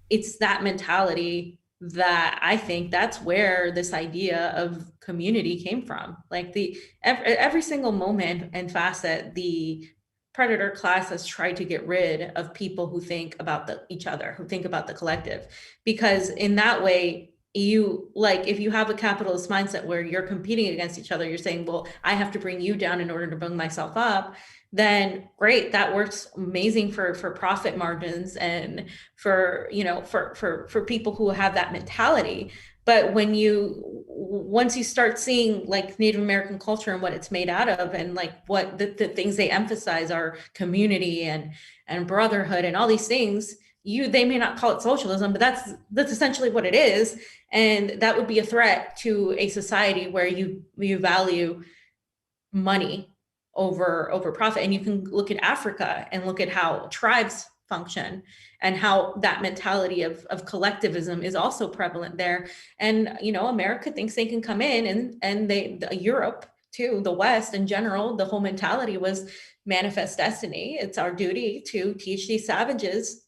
Speaker 2: It's that mentality that I think that's where this idea of community came from. Like every single moment and facet, the predator class has tried to get rid of people who think about each other, who think about the collective, because in that way, if you have a capitalist mindset where you're competing against each other, you're saying, well, I have to bring you down in order to bring myself up, then great, that works amazing for profit margins and for people who have that mentality. But once you start seeing like Native American culture and what it's made out of, and like what the things they emphasize are community and brotherhood and all these things, they may not call it socialism, but that's essentially what it is. And that would be a threat to a society where you value money over profit. And you can look at Africa and look at how tribes function and how that mentality of collectivism is also prevalent there. And America thinks they can come in and Europe too, the West in general, the whole mentality was manifest destiny. It's our duty to teach these savages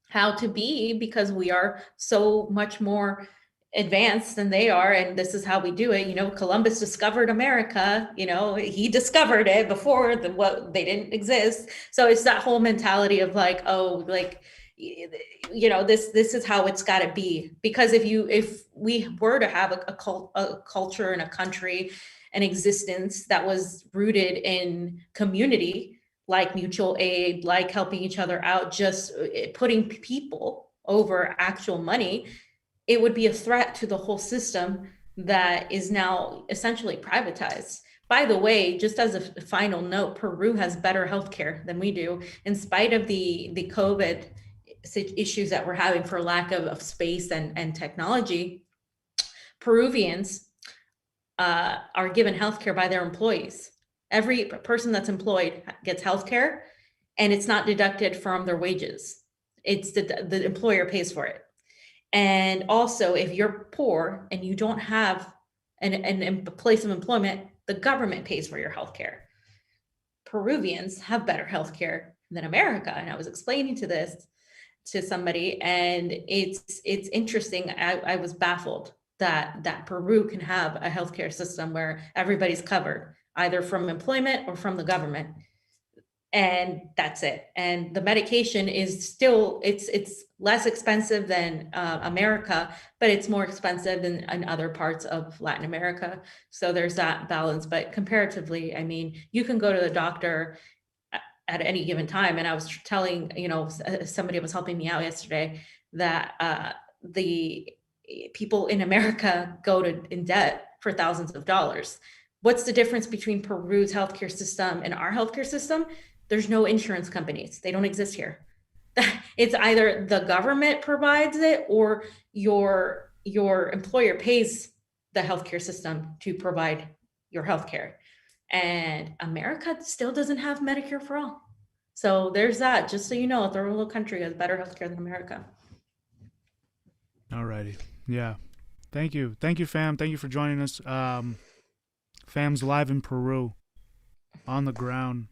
Speaker 2: how to be, because we are so much more advanced than they are, and this is how we do it. Columbus discovered America. He discovered it before they didn't exist. So it's that whole mentality of like, oh, like, this is how it's got to be. Because if we were to have a culture and a country, an existence that was rooted in community, like mutual aid, like helping each other out, just putting people over actual money, it would be a threat to the whole system that is now essentially privatized. By the way, just as a final note, Peru has better healthcare than we do, in spite of the COVID issues that we're having for lack of space and technology. Peruvians are given healthcare by their employees. Every person that's employed gets healthcare, and it's not deducted from their wages. It's the employer pays for it. And also, if you're poor and you don't have a place of employment, the government pays for your healthcare. Peruvians have better healthcare than America, and I was explaining this to somebody, and it's interesting. I was baffled that Peru can have a healthcare system where everybody's covered, either from employment or from the government. And that's it. And the medication is still, it's less expensive than America, but it's more expensive than in other parts of Latin America. So there's that balance. But comparatively, I mean, you can go to the doctor at any given time. And I was telling, somebody was helping me out yesterday that the people in America go in debt for thousands of dollars. What's the difference between Peru's healthcare system and our healthcare system? There's no insurance companies. They don't exist here. It's either the government provides it or your employer pays the healthcare system to provide your healthcare. And America still doesn't have Medicare for all. So there's that. Just so you know, a third world country has better healthcare than America.
Speaker 1: All righty. Yeah. Thank you, fam. Thank you for joining us. Fam's live in Peru, on the ground.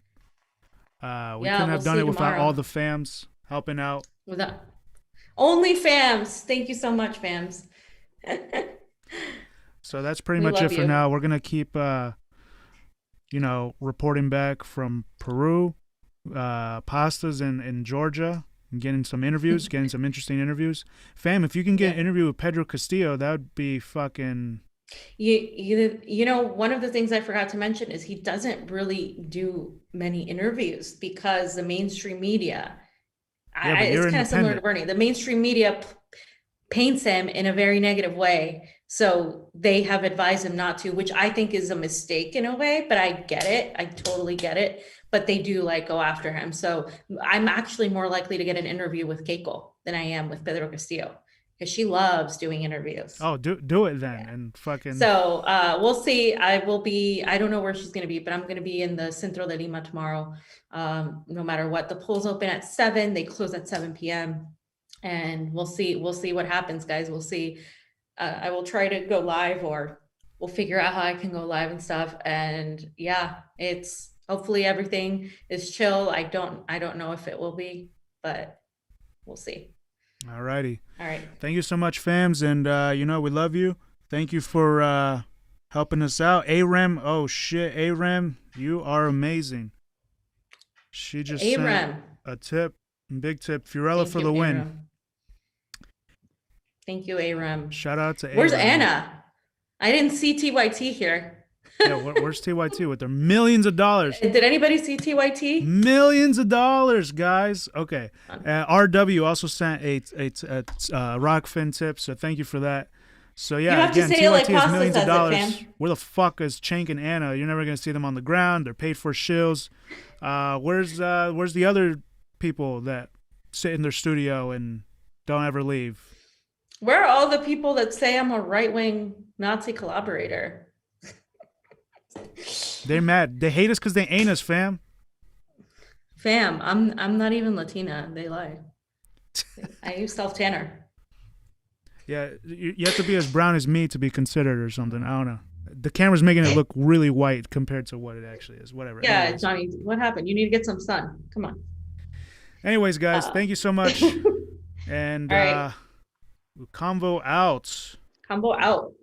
Speaker 1: We couldn't have done it without all the fams helping out.
Speaker 2: Only fams. Thank you so much, fams.
Speaker 1: So that's pretty much it for now. We're gonna keep, reporting back from Peru, pastas in Georgia, and getting some interviews, getting some interesting interviews. Fam, if you can get an interview with Pedro Castillo, that would be fucking.
Speaker 2: One of the things I forgot to mention is he doesn't really do many interviews because the mainstream media, it's kind of similar to Bernie. The mainstream media paints him in a very negative way. So they have advised him not to, which I think is a mistake in a way, but I get it. I totally get it. But they do go after him. So I'm actually more likely to get an interview with Keiko than I am with Pedro Castillo, because she loves doing interviews.
Speaker 1: Oh, do it then. Yeah. And fucking.
Speaker 2: So we'll see. I don't know where she's going to be, but I'm going to be in the Centro de Lima tomorrow. No matter what, the polls open at 7, they close at 7 p.m. And we'll see what happens, guys. We'll see. I will try to go live, or we'll figure out how I can go live and stuff. And yeah, hopefully everything is chill. I don't know if it will be, but we'll see.
Speaker 1: All righty.
Speaker 2: All right.
Speaker 1: Thank you so much, fams. And, we love you. Thank you for helping us out. ARAM. Oh, shit. ARAM, you are amazing. She just sent a tip, big tip. Fiorella for the win.
Speaker 2: Thank you, Aram.
Speaker 1: Shout out to
Speaker 2: Where's
Speaker 1: Aram.
Speaker 2: Anna? I didn't see TYT here.
Speaker 1: Yeah, where's TYT with their millions of dollars?
Speaker 2: Did anybody see TYT?
Speaker 1: Millions of dollars, guys. Okay. RW also sent a Rokfin tip, so thank you for that. So yeah,
Speaker 2: You have to
Speaker 1: again,
Speaker 2: say it like
Speaker 1: TYT has
Speaker 2: Pasta
Speaker 1: millions of
Speaker 2: says it,
Speaker 1: dollars.
Speaker 2: fam.
Speaker 1: Where the fuck is Chank and Anna? You're never gonna see them on the ground. They're paid for shills. Where's the other people that sit in their studio and don't ever leave?
Speaker 2: Where are all the people that say I'm a right-wing Nazi collaborator?
Speaker 1: They're mad. They hate us because they ain't us, fam.
Speaker 2: Fam, I'm not even Latina. They lie. I use self-tanner.
Speaker 1: Yeah, you have to be as brown as me to be considered or something. I don't know. The camera's making it look really white compared to what it actually is. Whatever.
Speaker 2: Yeah,
Speaker 1: Anyways.
Speaker 2: Johnny, what happened? You need to get some sun. Come on.
Speaker 1: Anyways, guys, thank you so much. And
Speaker 2: All right.
Speaker 1: Convo out.
Speaker 2: Combo out.